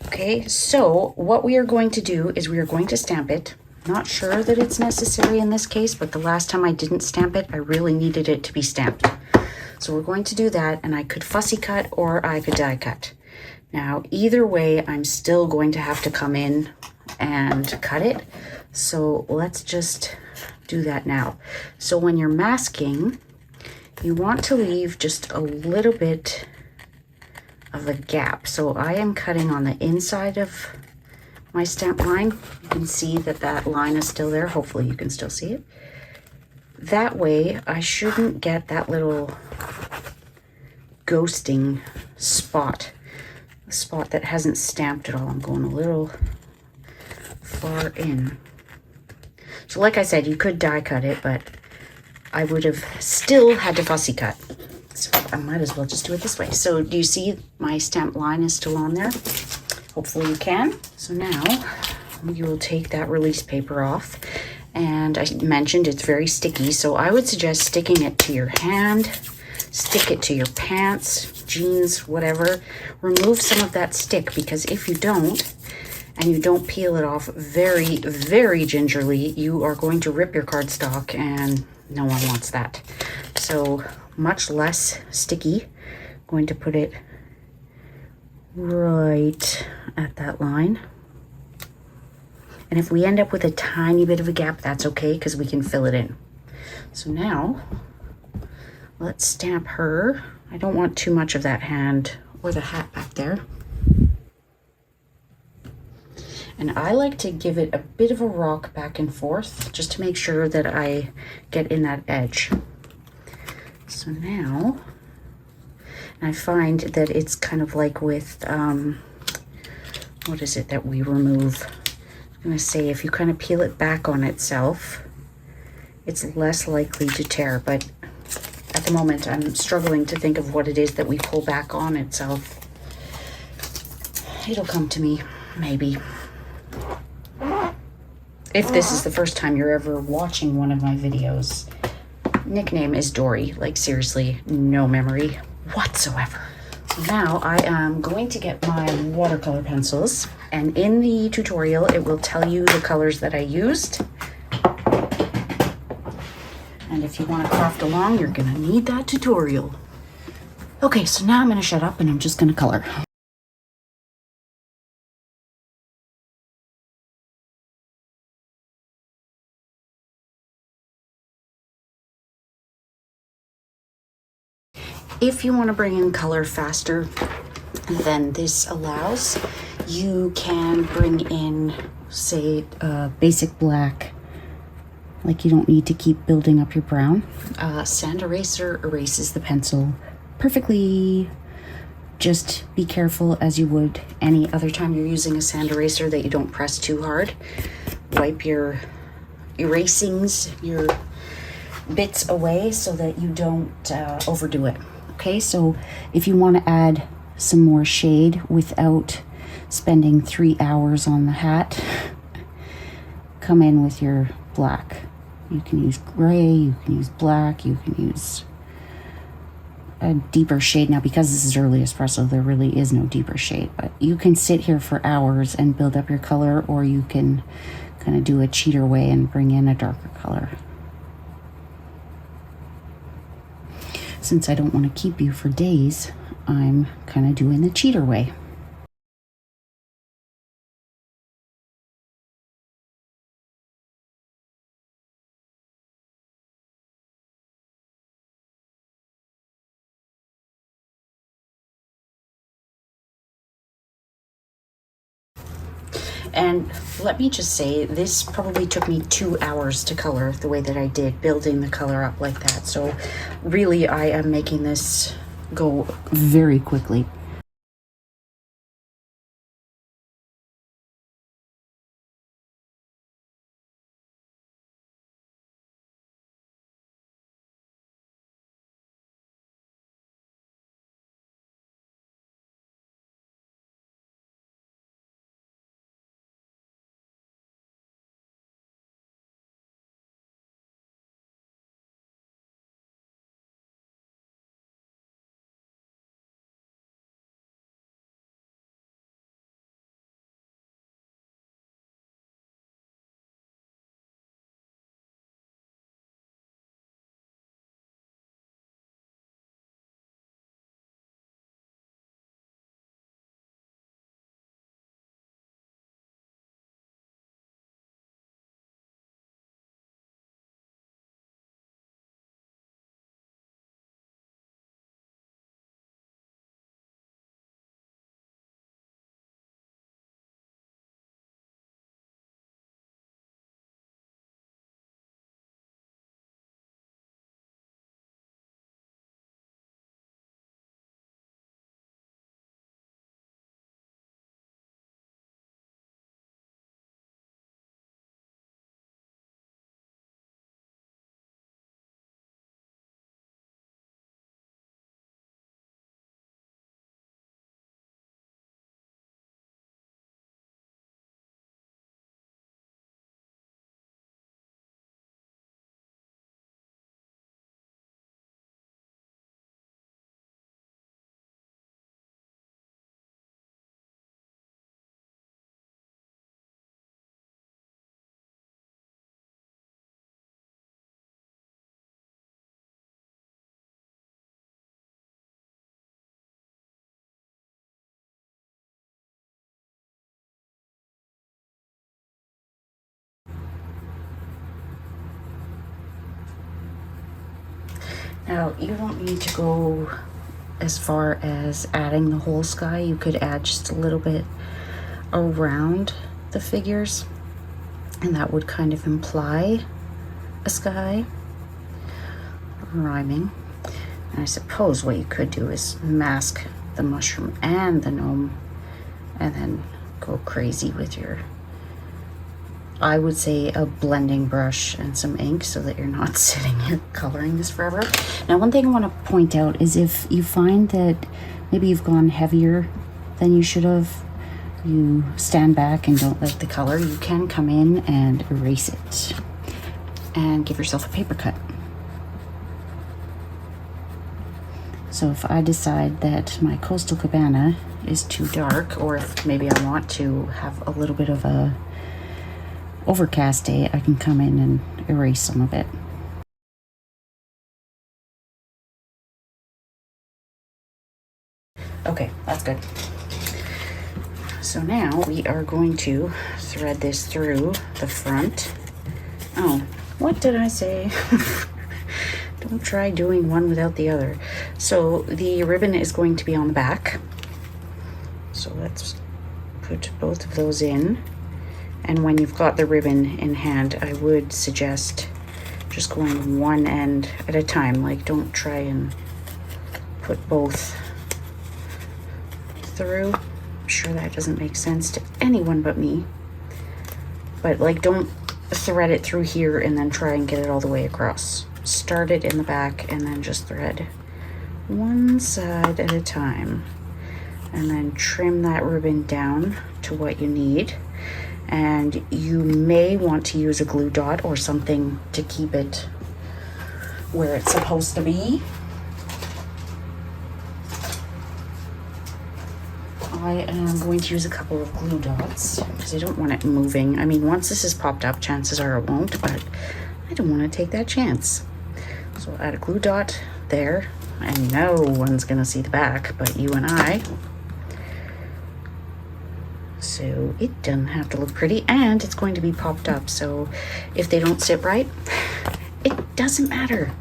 Okay, so what we are going to do is we are going to stamp it. Not sure that it's necessary in this case, but the last time I didn't stamp it, I really needed it to be stamped. So we're going to do that, and I could fussy cut or I could die cut. Now, either way, I'm still going to have to come in and cut it. So let's just do that now. So when you're masking, you want to leave just a little bit of a gap. So I am cutting on the inside of my stamp line. You can see that that line is still there. Hopefully you can still see it. That way I shouldn't get that little ghosting spot, a spot that hasn't stamped at all. I'm going a little far in. So like I said, you could die cut it, but I would have still had to fussy cut. So I might as well just do it this way. So do you see my stamp line is still on there? Hopefully you can. So now you will take that release paper off. And I mentioned it's very sticky, so I would suggest sticking it to your hand, stick it to your pants, jeans, whatever. Remove some of that stick, because if you don't, and you don't peel it off very, very gingerly, you are going to rip your cardstock, and no one wants that. So much less sticky. I'm going to put it right at that line. And if we end up with a tiny bit of a gap, that's okay, because we can fill it in. So now, let's stamp her. I don't want too much of that hand or the hat back there. And I like to give it a bit of a rock back and forth, just to make sure that I get in that edge. So now, I find that it's kind of like with, what is it that we remove? I'm going to say if you kind of peel it back on itself, it's less likely to tear. But at the moment, I'm struggling to think of what it is that we pull back on itself. It'll come to me, maybe. If this is the first time you're ever watching one of my videos, nickname is Dory. Like, seriously, no memory whatsoever. So now I am going to get my watercolor pencils, and in the tutorial it will tell you the colors that I used. And if you want to craft along, you're going to need that tutorial. Okay, so now I'm going to shut up and I'm just going to color. If you want to bring in color faster than this allows, you can bring in, say, basic black. Like, you don't need to keep building up your brown. Sand eraser erases the pencil perfectly. Just be careful, as you would any other time you're using a sand eraser, that you don't press too hard. Wipe your erasings, your bits away, so that you don't overdo it. Okay, so if you want to add some more shade without spending 3 hours on the hat, come in with your black. You can use gray, you can use black, you can use a deeper shade. Now, because this is early espresso, there really is no deeper shade, but you can sit here for hours and build up your color, or you can kind of do a cheater way and bring in a darker color. Since I don't want to keep you for days, I'm kind of doing the cheater way. And let me just say, this probably took me 2 hours to color the way that I did, building the color up like that. So really, I am making this go very quickly. Now, you don't need to go as far as adding the whole sky. You could add just a little bit around the figures, and that would kind of imply a sky rhyming. And I suppose what you could do is mask the mushroom and the gnome and then go crazy with your, I would say, a blending brush and some ink so that you're not sitting here coloring this forever. Now, one thing I want to point out is if you find that maybe you've gone heavier than you should have, you stand back and don't like the color, you can come in and erase it and give yourself a paper cut. So if I decide that my Coastal Cabana is too dark, or if maybe I want to have a little bit of a overcast day, I can come in and erase some of it. Okay, that's good. So now we are going to thread this through the front. Oh, what did I say? Don't try doing one without the other. So the ribbon is going to be on the back. So let's put both of those in. And when you've got the ribbon in hand, I would suggest just going one end at a time. Like, don't try and put both through. I'm sure that doesn't make sense to anyone but me. But like, don't thread it through here and then try and get it all the way across. Start it in the back and then just thread one side at a time. And then trim that ribbon down to what you need. And you may want to use a glue dot or something to keep it where it's supposed to be. I am going to use a couple of glue dots because I don't want it moving. I mean, once this is popped up, chances are it won't, but I don't want to take that chance. So I'll add a glue dot there, and no one's gonna see the back but you and I. So it doesn't have to look pretty, and it's going to be popped up, so if they don't sit right, it doesn't matter.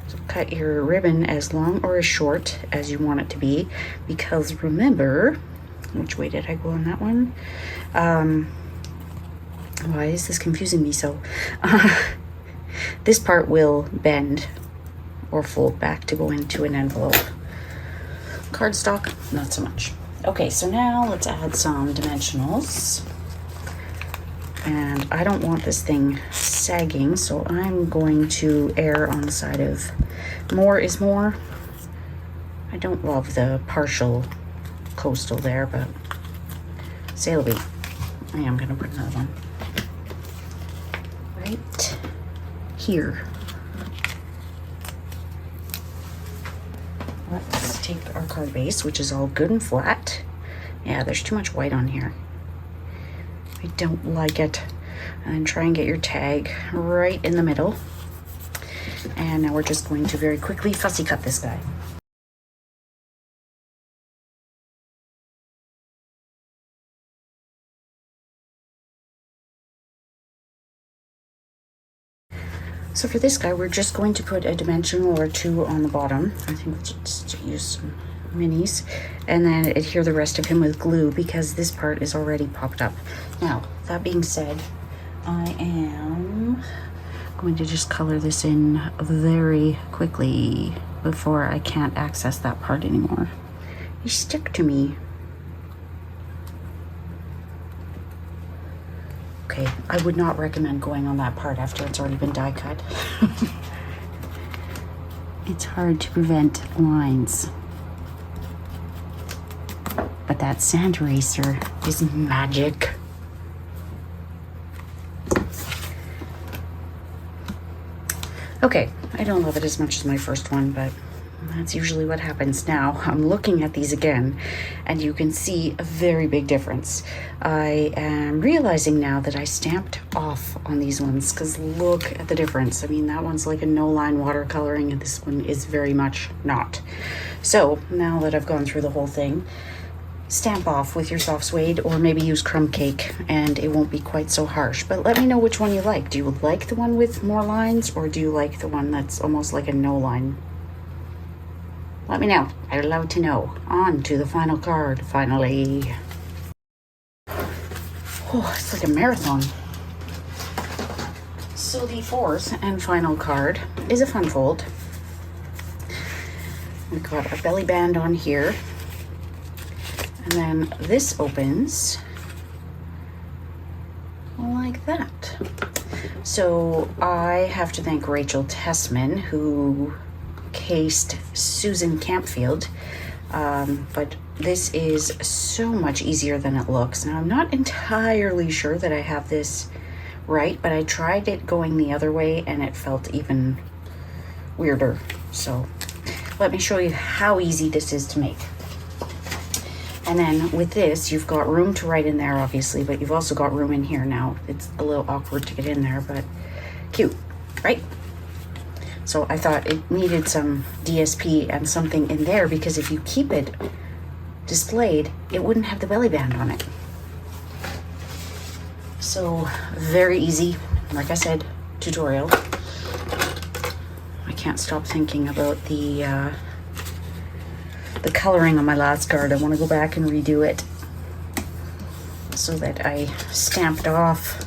So cut your ribbon as long or as short as you want it to be, because remember, which way did I go on that one? Why is this confusing me so? This part will bend or fold back to go into an envelope. Cardstock, not so much. Okay, so now let's add some dimensionals. And I don't want this thing sagging, so I'm going to err on the side of more is more. I don't love the partial coastal there, but c'est la vie. I am gonna put another one right here. Let's take our card base, which is all good and flat. Yeah, there's too much white on here. I don't like it. And then try and get your tag right in the middle. And now we're just going to very quickly fussy cut this guy. So for this guy, we're just going to put a dimensional or two on the bottom. I think we'll just use some minis and then adhere the rest of him with glue because this part is already popped up. Now, that being said, I am going to just color this in very quickly before I can't access that part anymore. You stick to me. Okay, I would not recommend going on that part after it's already been die cut. It's hard to prevent lines. But that sand eraser is magic. Okay, I don't love it as much as my first one, but that's usually what happens. Now, I'm looking at these again, and you can see a very big difference. I am realizing now that I stamped off on these ones, because look at the difference. I mean, that one's like a no-line watercoloring, and this one is very much not. So, now that I've gone through the whole thing, stamp off with your soft suede, or maybe use crumb cake and it won't be quite so harsh. But let me know which one you like. Do you like the one with more lines, or do you like the one that's almost like a no line? Let me know. I'd love to know. On to the final card, finally. Oh, it's like a marathon. So the fourth and final card is a fun fold. We've got our belly band on here. And then this opens like that. So I have to thank Rachel Tessman, who cased Susan Campfield. But this is so much easier than it looks. Now, I'm not entirely sure that I have this right, but I tried it going the other way and it felt even weirder. So let me show you how easy this is to make. And then with this, you've got room to write in there, obviously, but you've also got room in here now. It's a little awkward to get in there, but cute, right? So I thought it needed some DSP and something in there, because if you keep it displayed, it wouldn't have the belly band on it. So very easy, like I said, tutorial. I can't stop thinking about the coloring on my last card. I want to go back and redo it so that I stamped off.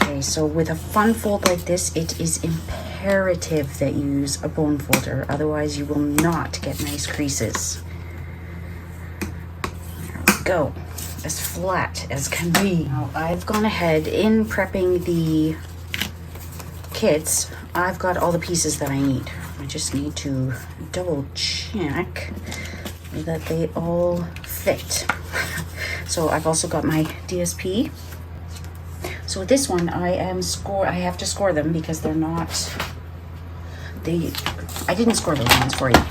Okay, so with a fun fold like this, it is imperative that you use a bone folder, otherwise you will not get nice creases. There we go. As flat as can be. Now, I've gone ahead in prepping the kits. I've got all the pieces that I need. I just need to double check that they all fit. So I've also got my DSP. So with this one, I have to score them because they're not, I didn't score those ones for you.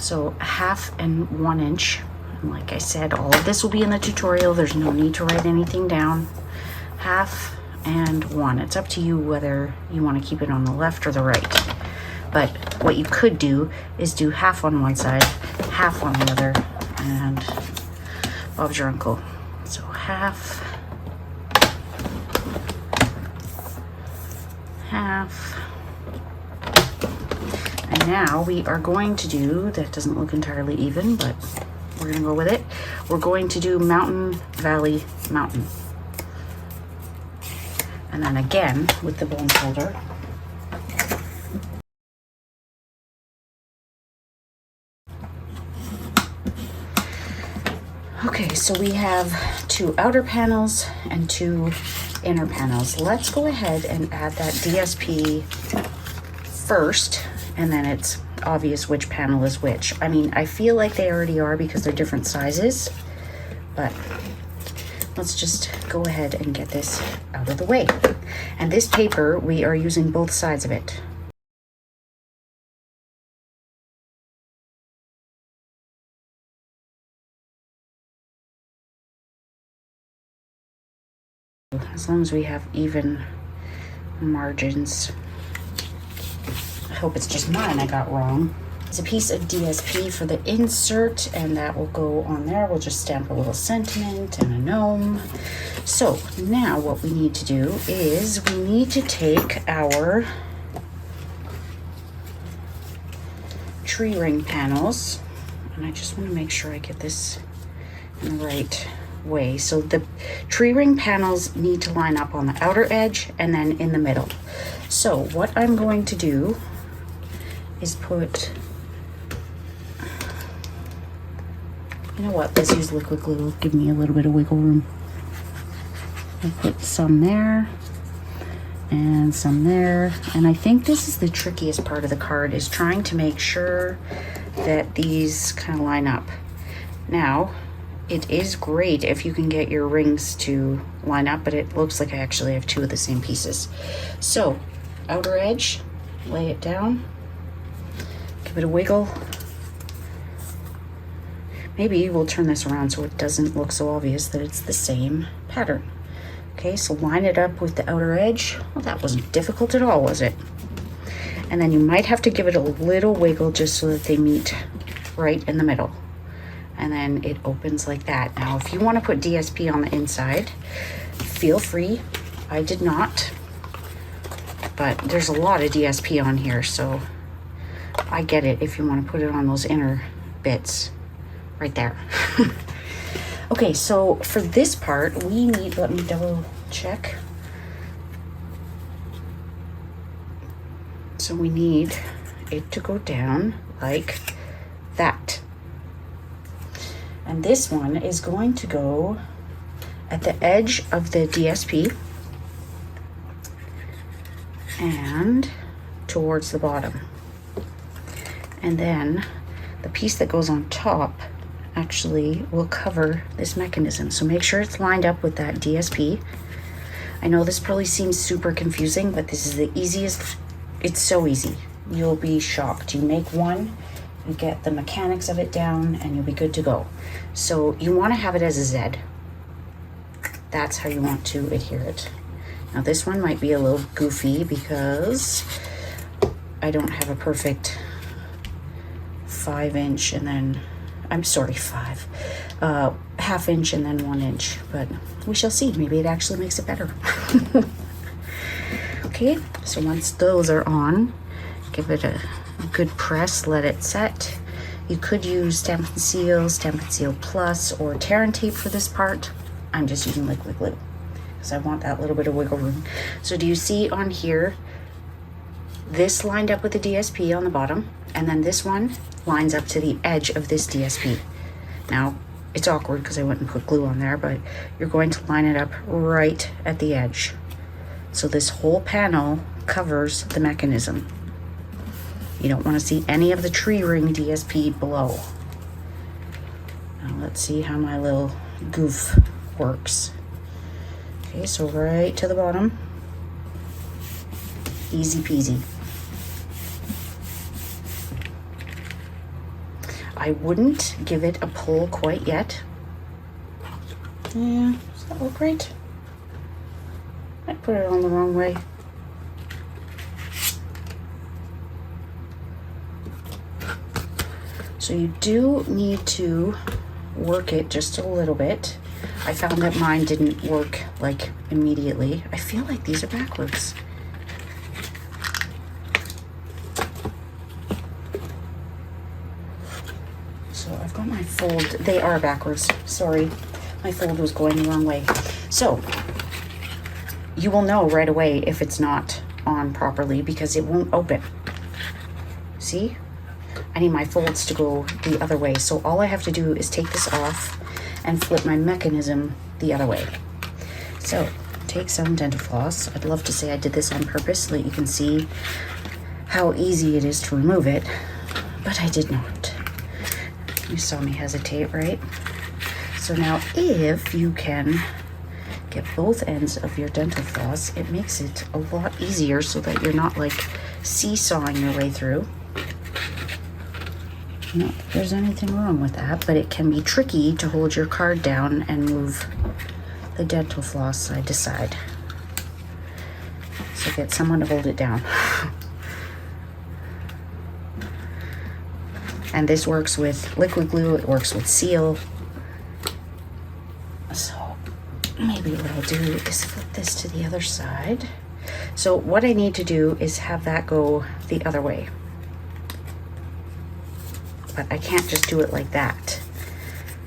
So 1/2 and 1 inch. Like I said, all of this will be in the tutorial. There's no need to write anything down. 1/2 and 1. It's up to you whether you want to keep it on the left or the right. But what you could do is do 1/2 on one side, 1/2 on the other, and Bob's your uncle. So 1/2, 1/2. And now we are going to do, that doesn't look entirely even, but we're going to go with it. We're going to do mountain, valley, mountain. And then again with the bone folder. Okay, so we have 2 outer panels and 2 inner panels. Let's go ahead and add that DSP first, and then it's obvious which panel is which. I mean, I feel like they already are because they're different sizes, but let's just go ahead and get this out of the way. And this paper, we are using both sides of it. As long as we have even margins. I hope it's just mine I got wrong. It's a piece of DSP for the insert, and that will go on there. We'll just stamp a little sentiment and a gnome. So now what we need to do is we need to take our tree ring panels, and I just want to make sure I get this in the right way. So the tree ring panels need to line up on the outer edge and then in the middle. So what I'm going to do is put, you know what, let's use liquid glue. Give me a little bit of wiggle room. I'll put some there and some there. And I think this is the trickiest part of the card, is trying to make sure that these kind of line up. Now, it is great if you can get your rings to line up, but it looks like I actually have 2 of the same pieces. So, outer edge, lay it down, give it a wiggle. Maybe we'll turn this around so it doesn't look so obvious that it's the same pattern. Okay, so line it up with the outer edge. Well, that wasn't difficult at all, was it? And then you might have to give it a little wiggle just so that they meet right in the middle. and then it opens like that. Now, if you want to put DSP on the inside, feel free. I did not, but there's a lot of DSP on here, so I get it if you want to put it on those inner bits right there. Okay, so for this part, we need, let me double check. So we need it to go down like that. And this one is going to go at the edge of the DSP and towards the bottom. And then the piece that goes on top actually will cover this mechanism. So make sure it's lined up with that DSP. I know this probably seems super confusing, but this is the easiest. It's so easy. You'll be shocked. You make one, you get the mechanics of it down, and you'll be good to go. So you want to have it as a Z. That's how you want to adhere it. Now this one might be a little goofy because I don't have a perfect 5-inch and then, I'm sorry, 1/2 inch and then 1 inch, but we shall see. Maybe it actually makes it better. Okay, so once those are on, give it a good press, let it set. You could use Stampin' Seal Plus, or tear and tape for this part. I'm just using liquid glue because I want that little bit of wiggle room. So do you see on here, this lined up with the DSP on the bottom, and then this one lines up to the edge of this DSP. Now, it's awkward because I went and put glue on there, but you're going to line it up right at the edge. So this whole panel covers the mechanism. You don't want to see any of the tree ring DSP below. Now let's see how my little goof works. Okay, so right to the bottom. Easy peasy. I wouldn't give it a pull quite yet. Yeah, does that look right? I put it on the wrong way. So you do need to work it just a little bit. I found that mine didn't work like immediately. I feel like these are backwards. So I've got my fold. They are backwards. Sorry, my fold was going the wrong way. So you will know right away if it's not on properly because it won't open. See? I need my folds to go the other way. So all I have to do is take this off and flip my mechanism the other way. So take some dental floss. I'd love to say I did this on purpose so that you can see how easy it is to remove it, but I did not. You saw me hesitate, right? So now if you can get both ends of your dental floss, it makes it a lot easier so that you're not like seesawing your way through. Not that there's anything wrong with that, but it can be tricky to hold your card down and move the dental floss side to side. So get someone to hold it down. And this works with liquid glue, it works with seal. So maybe what I'll do is flip this to the other side. So what I need to do is have that go the other way. But I can't just do it like that.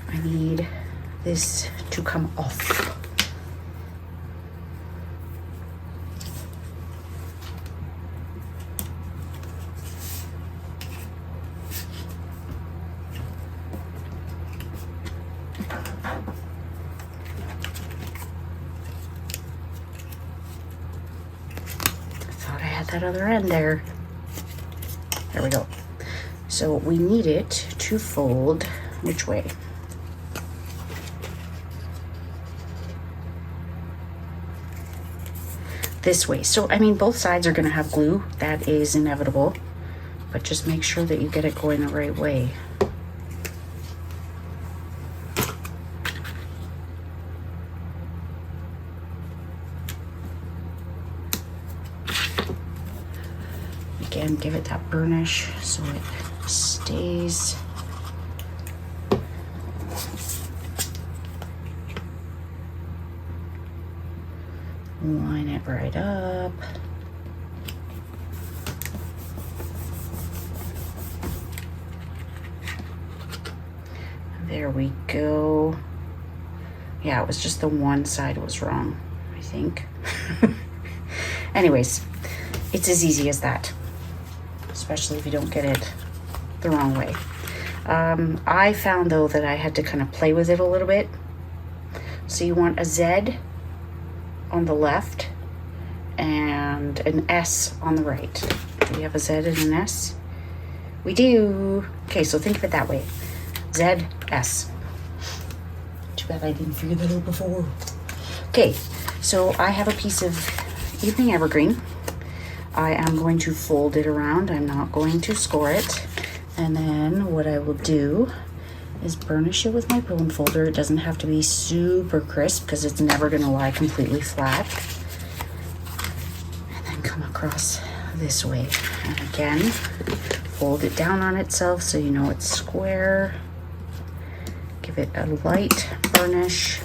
I need this to come off. Thought I had that other end there. There we go. So we need it to fold which way? This way. So, I mean, both sides are going to have glue. That is inevitable. But just make sure that you get it going the right way. Again, give it that burnish so it stays line it right up. There we go. Yeah, it was just the one side was wrong, I think. Anyways, it's as easy as that, especially if you don't get it the wrong way. I found though that I had to kind of play with it a little bit. So you want a Z on the left and an S on the right. Do we have a Z and an S? We do. Okay, so think of it that way. Z, S. Too bad I didn't figure that out before. Okay, so I have a piece of evening evergreen. I am going to fold it around. I'm not going to score it. And then what I will do is burnish it with my bone folder. It doesn't have to be super crisp because it's never going to lie completely flat. And then come across this way. And again, fold it down on itself so you know it's square. Give it a light burnish.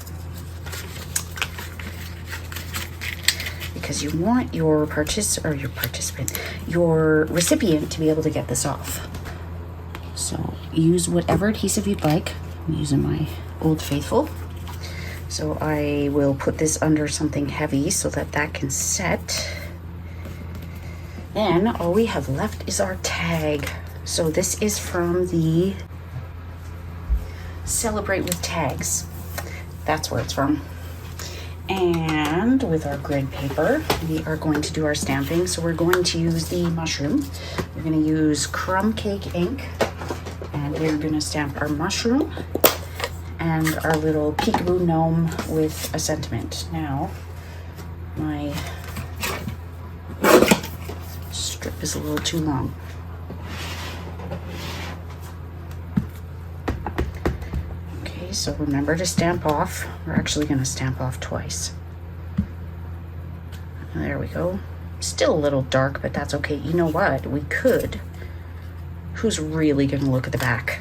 Because you want your your recipient to be able to get this off. So use whatever adhesive you'd like. I'm using my Old Faithful. So I will put this under something heavy so that that can set. Then all we have left is our tag. So this is from the Celebrate with Tags. That's where it's from. And with our grid paper, we are going to do our stamping. So we're going to use the mushroom. We're going to use crumb cake ink. And we're going to stamp our mushroom and our little peekaboo gnome with a sentiment. Now, my strip is a little too long. Okay, so remember to stamp off. We're actually going to stamp off twice. There we go. Still a little dark, but that's okay. You know what? We could. Who's really going to look at the back?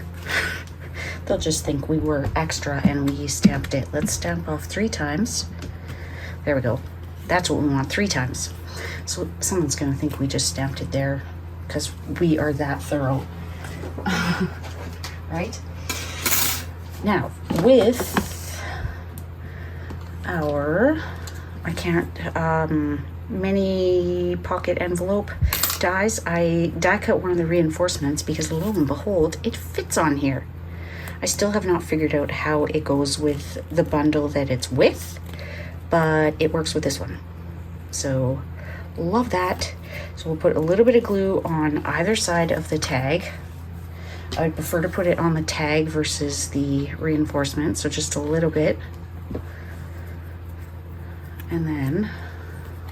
They'll just think we were extra and we stamped it. Let's stamp off 3 times. There we go. That's what we want, 3 times. So someone's going to think we just stamped it there because we are that thorough. Right? Now, with our, mini pocket envelope dies, I die cut one of the reinforcements because lo and behold, it fits on here. I still have not figured out how it goes with the bundle that it's with, but it works with this one. So love that. So we'll put a little bit of glue on either side of the tag. I would prefer to put it on the tag versus the reinforcement, so just a little bit. And then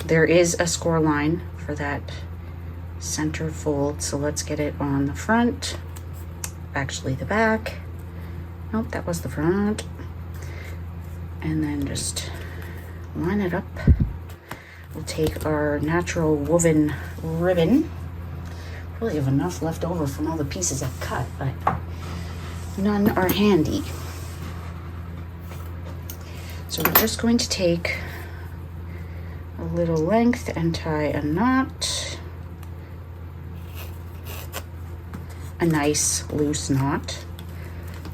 there is a score line for that center fold, so let's get it on the front, actually the back. Nope, that was the front. And then just line it up. We'll take our natural woven ribbon. Really have enough left over from all the pieces I've cut, but none are handy. So we're just going to take a little length and tie a knot. A nice loose knot,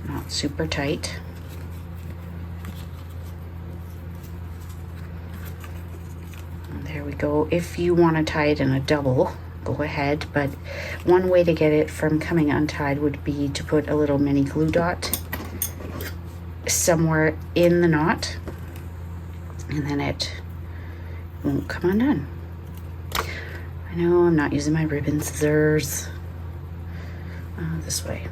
not super tight. And there we go. If you want to tie it in a double, go ahead, but one way to get it from coming untied would be to put a little mini glue dot somewhere in the knot, and then it won't come undone. I know I'm not using my ribbon scissors. This way.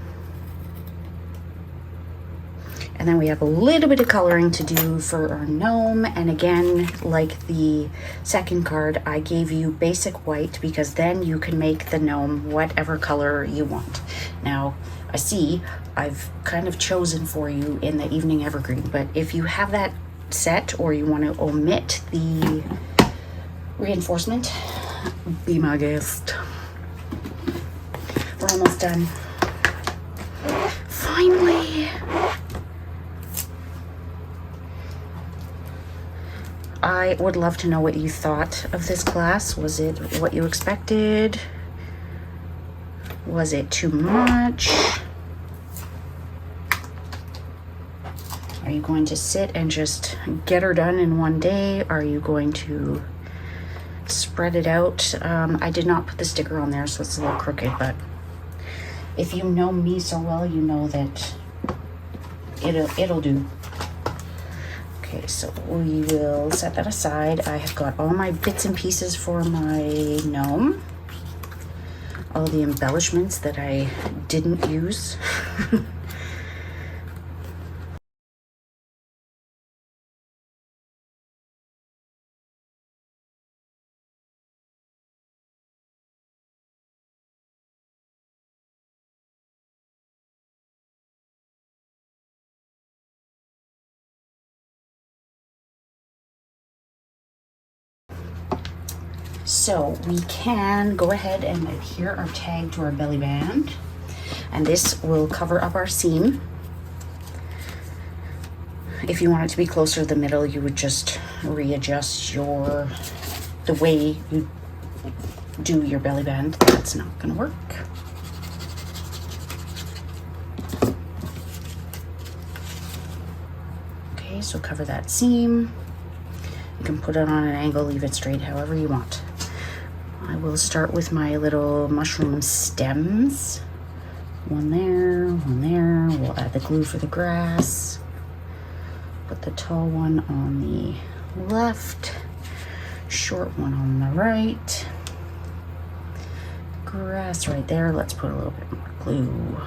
And then we have a little bit of coloring to do for our gnome. And again, like the second card, I gave you basic white because then you can make the gnome whatever color you want. Now, I see I've kind of chosen for you in the evening evergreen, but if you have that set or you want to omit the reinforcement, be my guest. We're almost done. Finally. I would love to know what you thought of this class. Was it what you expected? Was it too much? Are you going to sit and just get her done in one day? Are you going to spread it out? I did not put the sticker on there, so it's a little crooked, but if you know me so well, you know that it'll do. Okay, so we will set that aside. I have got all my bits and pieces for my gnome. All the embellishments that I didn't use. So we can go ahead and adhere our tag to our belly band, and this will cover up our seam. If you want it to be closer to the middle, you would just readjust the way you do your belly band. That's not gonna work. Okay, so cover that seam. You can put it on an angle, leave it straight, however you want. I will start with my little mushroom stems. One there, one there. We'll add the glue for the grass. Put the tall one on the left, short one on the right. Grass right there. Let's put a little bit more glue.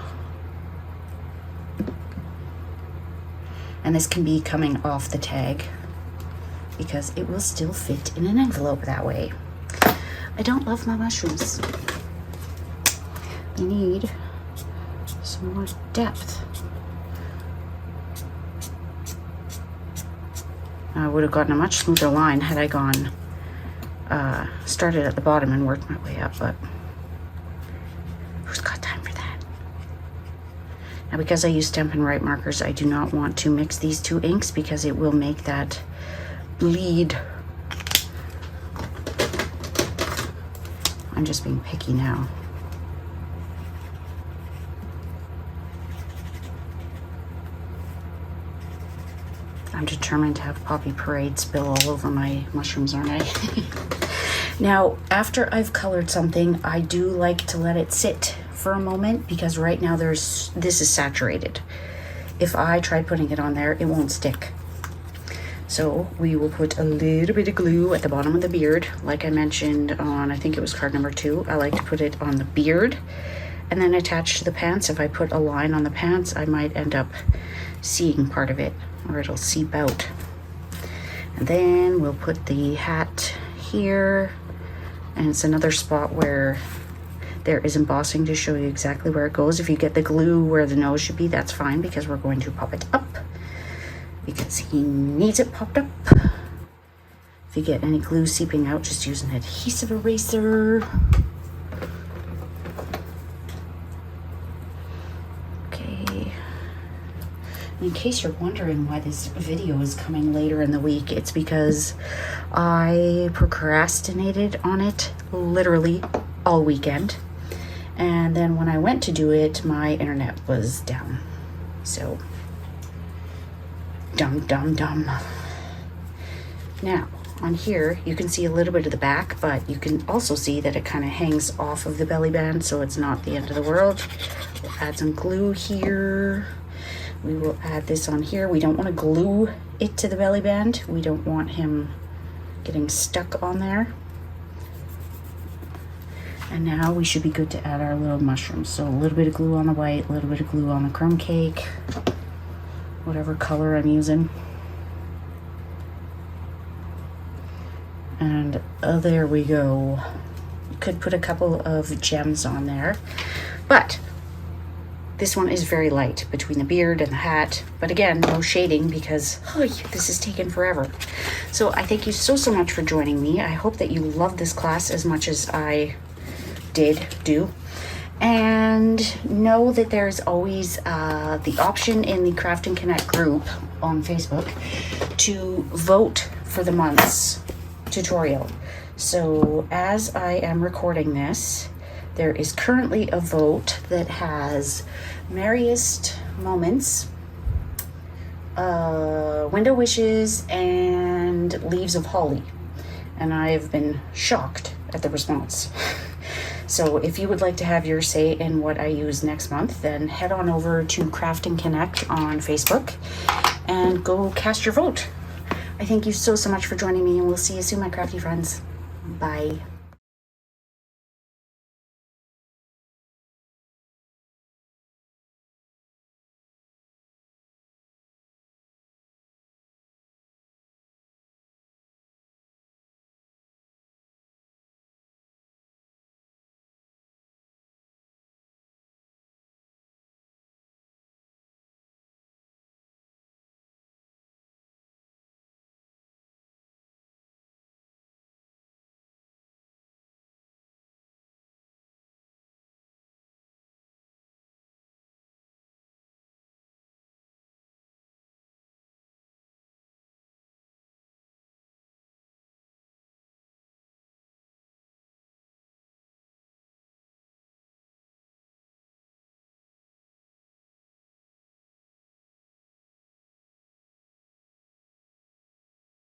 And this can be coming off the tag because it will still fit in an envelope that way. I don't love my mushrooms. They need some more depth. I would have gotten a much smoother line had I gone, started at the bottom and worked my way up, but who's got time for that? Now, because I use Stampin' Right markers, I do not want to mix these two inks because it will make that bleed. I'm just being picky now. I'm determined to have Poppy Parade spill all over my mushrooms, aren't I? Now, after I've colored something, I do like to let it sit for a moment because right now this is saturated. If I try putting it on there, it won't stick. So we will put a little bit of glue at the bottom of the beard. Like I mentioned on, I think it was card number 2, I like to put it on the beard and then attach to the pants. If I put a line on the pants, I might end up seeing part of it or it'll seep out. And then we'll put the hat here, and it's another spot where there is embossing to show you exactly where it goes. If you get the glue where the nose should be, that's fine because we're going to pop it up. Because he needs it popped up. If you get any glue seeping out, just use an adhesive eraser. Okay. In case you're wondering why this video is coming later in the week, it's because I procrastinated on it literally all weekend. And then when I went to do it, my internet was down. So dumb. Now, on here, you can see a little bit of the back, but you can also see that it kind of hangs off of the belly band, so it's not the end of the world. We'll add some glue here. We will add this on here. We don't want to glue it to the belly band. We don't want him getting stuck on there. And now we should be good to add our little mushrooms. So a little bit of glue on the white, a little bit of glue on the crumb cake. Whatever color I'm using. And there we go. Could put a couple of gems on there, but this one is very light between the beard and the hat. But again, no shading because this is taking forever. So I thank you so much for joining me. I hope that you love this class as much as I do. And know that there's always the option in the Craft and Connect group on Facebook to vote for the month's tutorial. So as I am recording this, there is currently a vote that has Merriest Moments, Window Wishes, and Leaves of Holly. And I've been shocked at the response. So if you would like to have your say in what I use next month, then head on over to Craft and Connect on Facebook and go cast your vote. I thank you so much for joining me, and we'll see you soon, my crafty friends. Bye.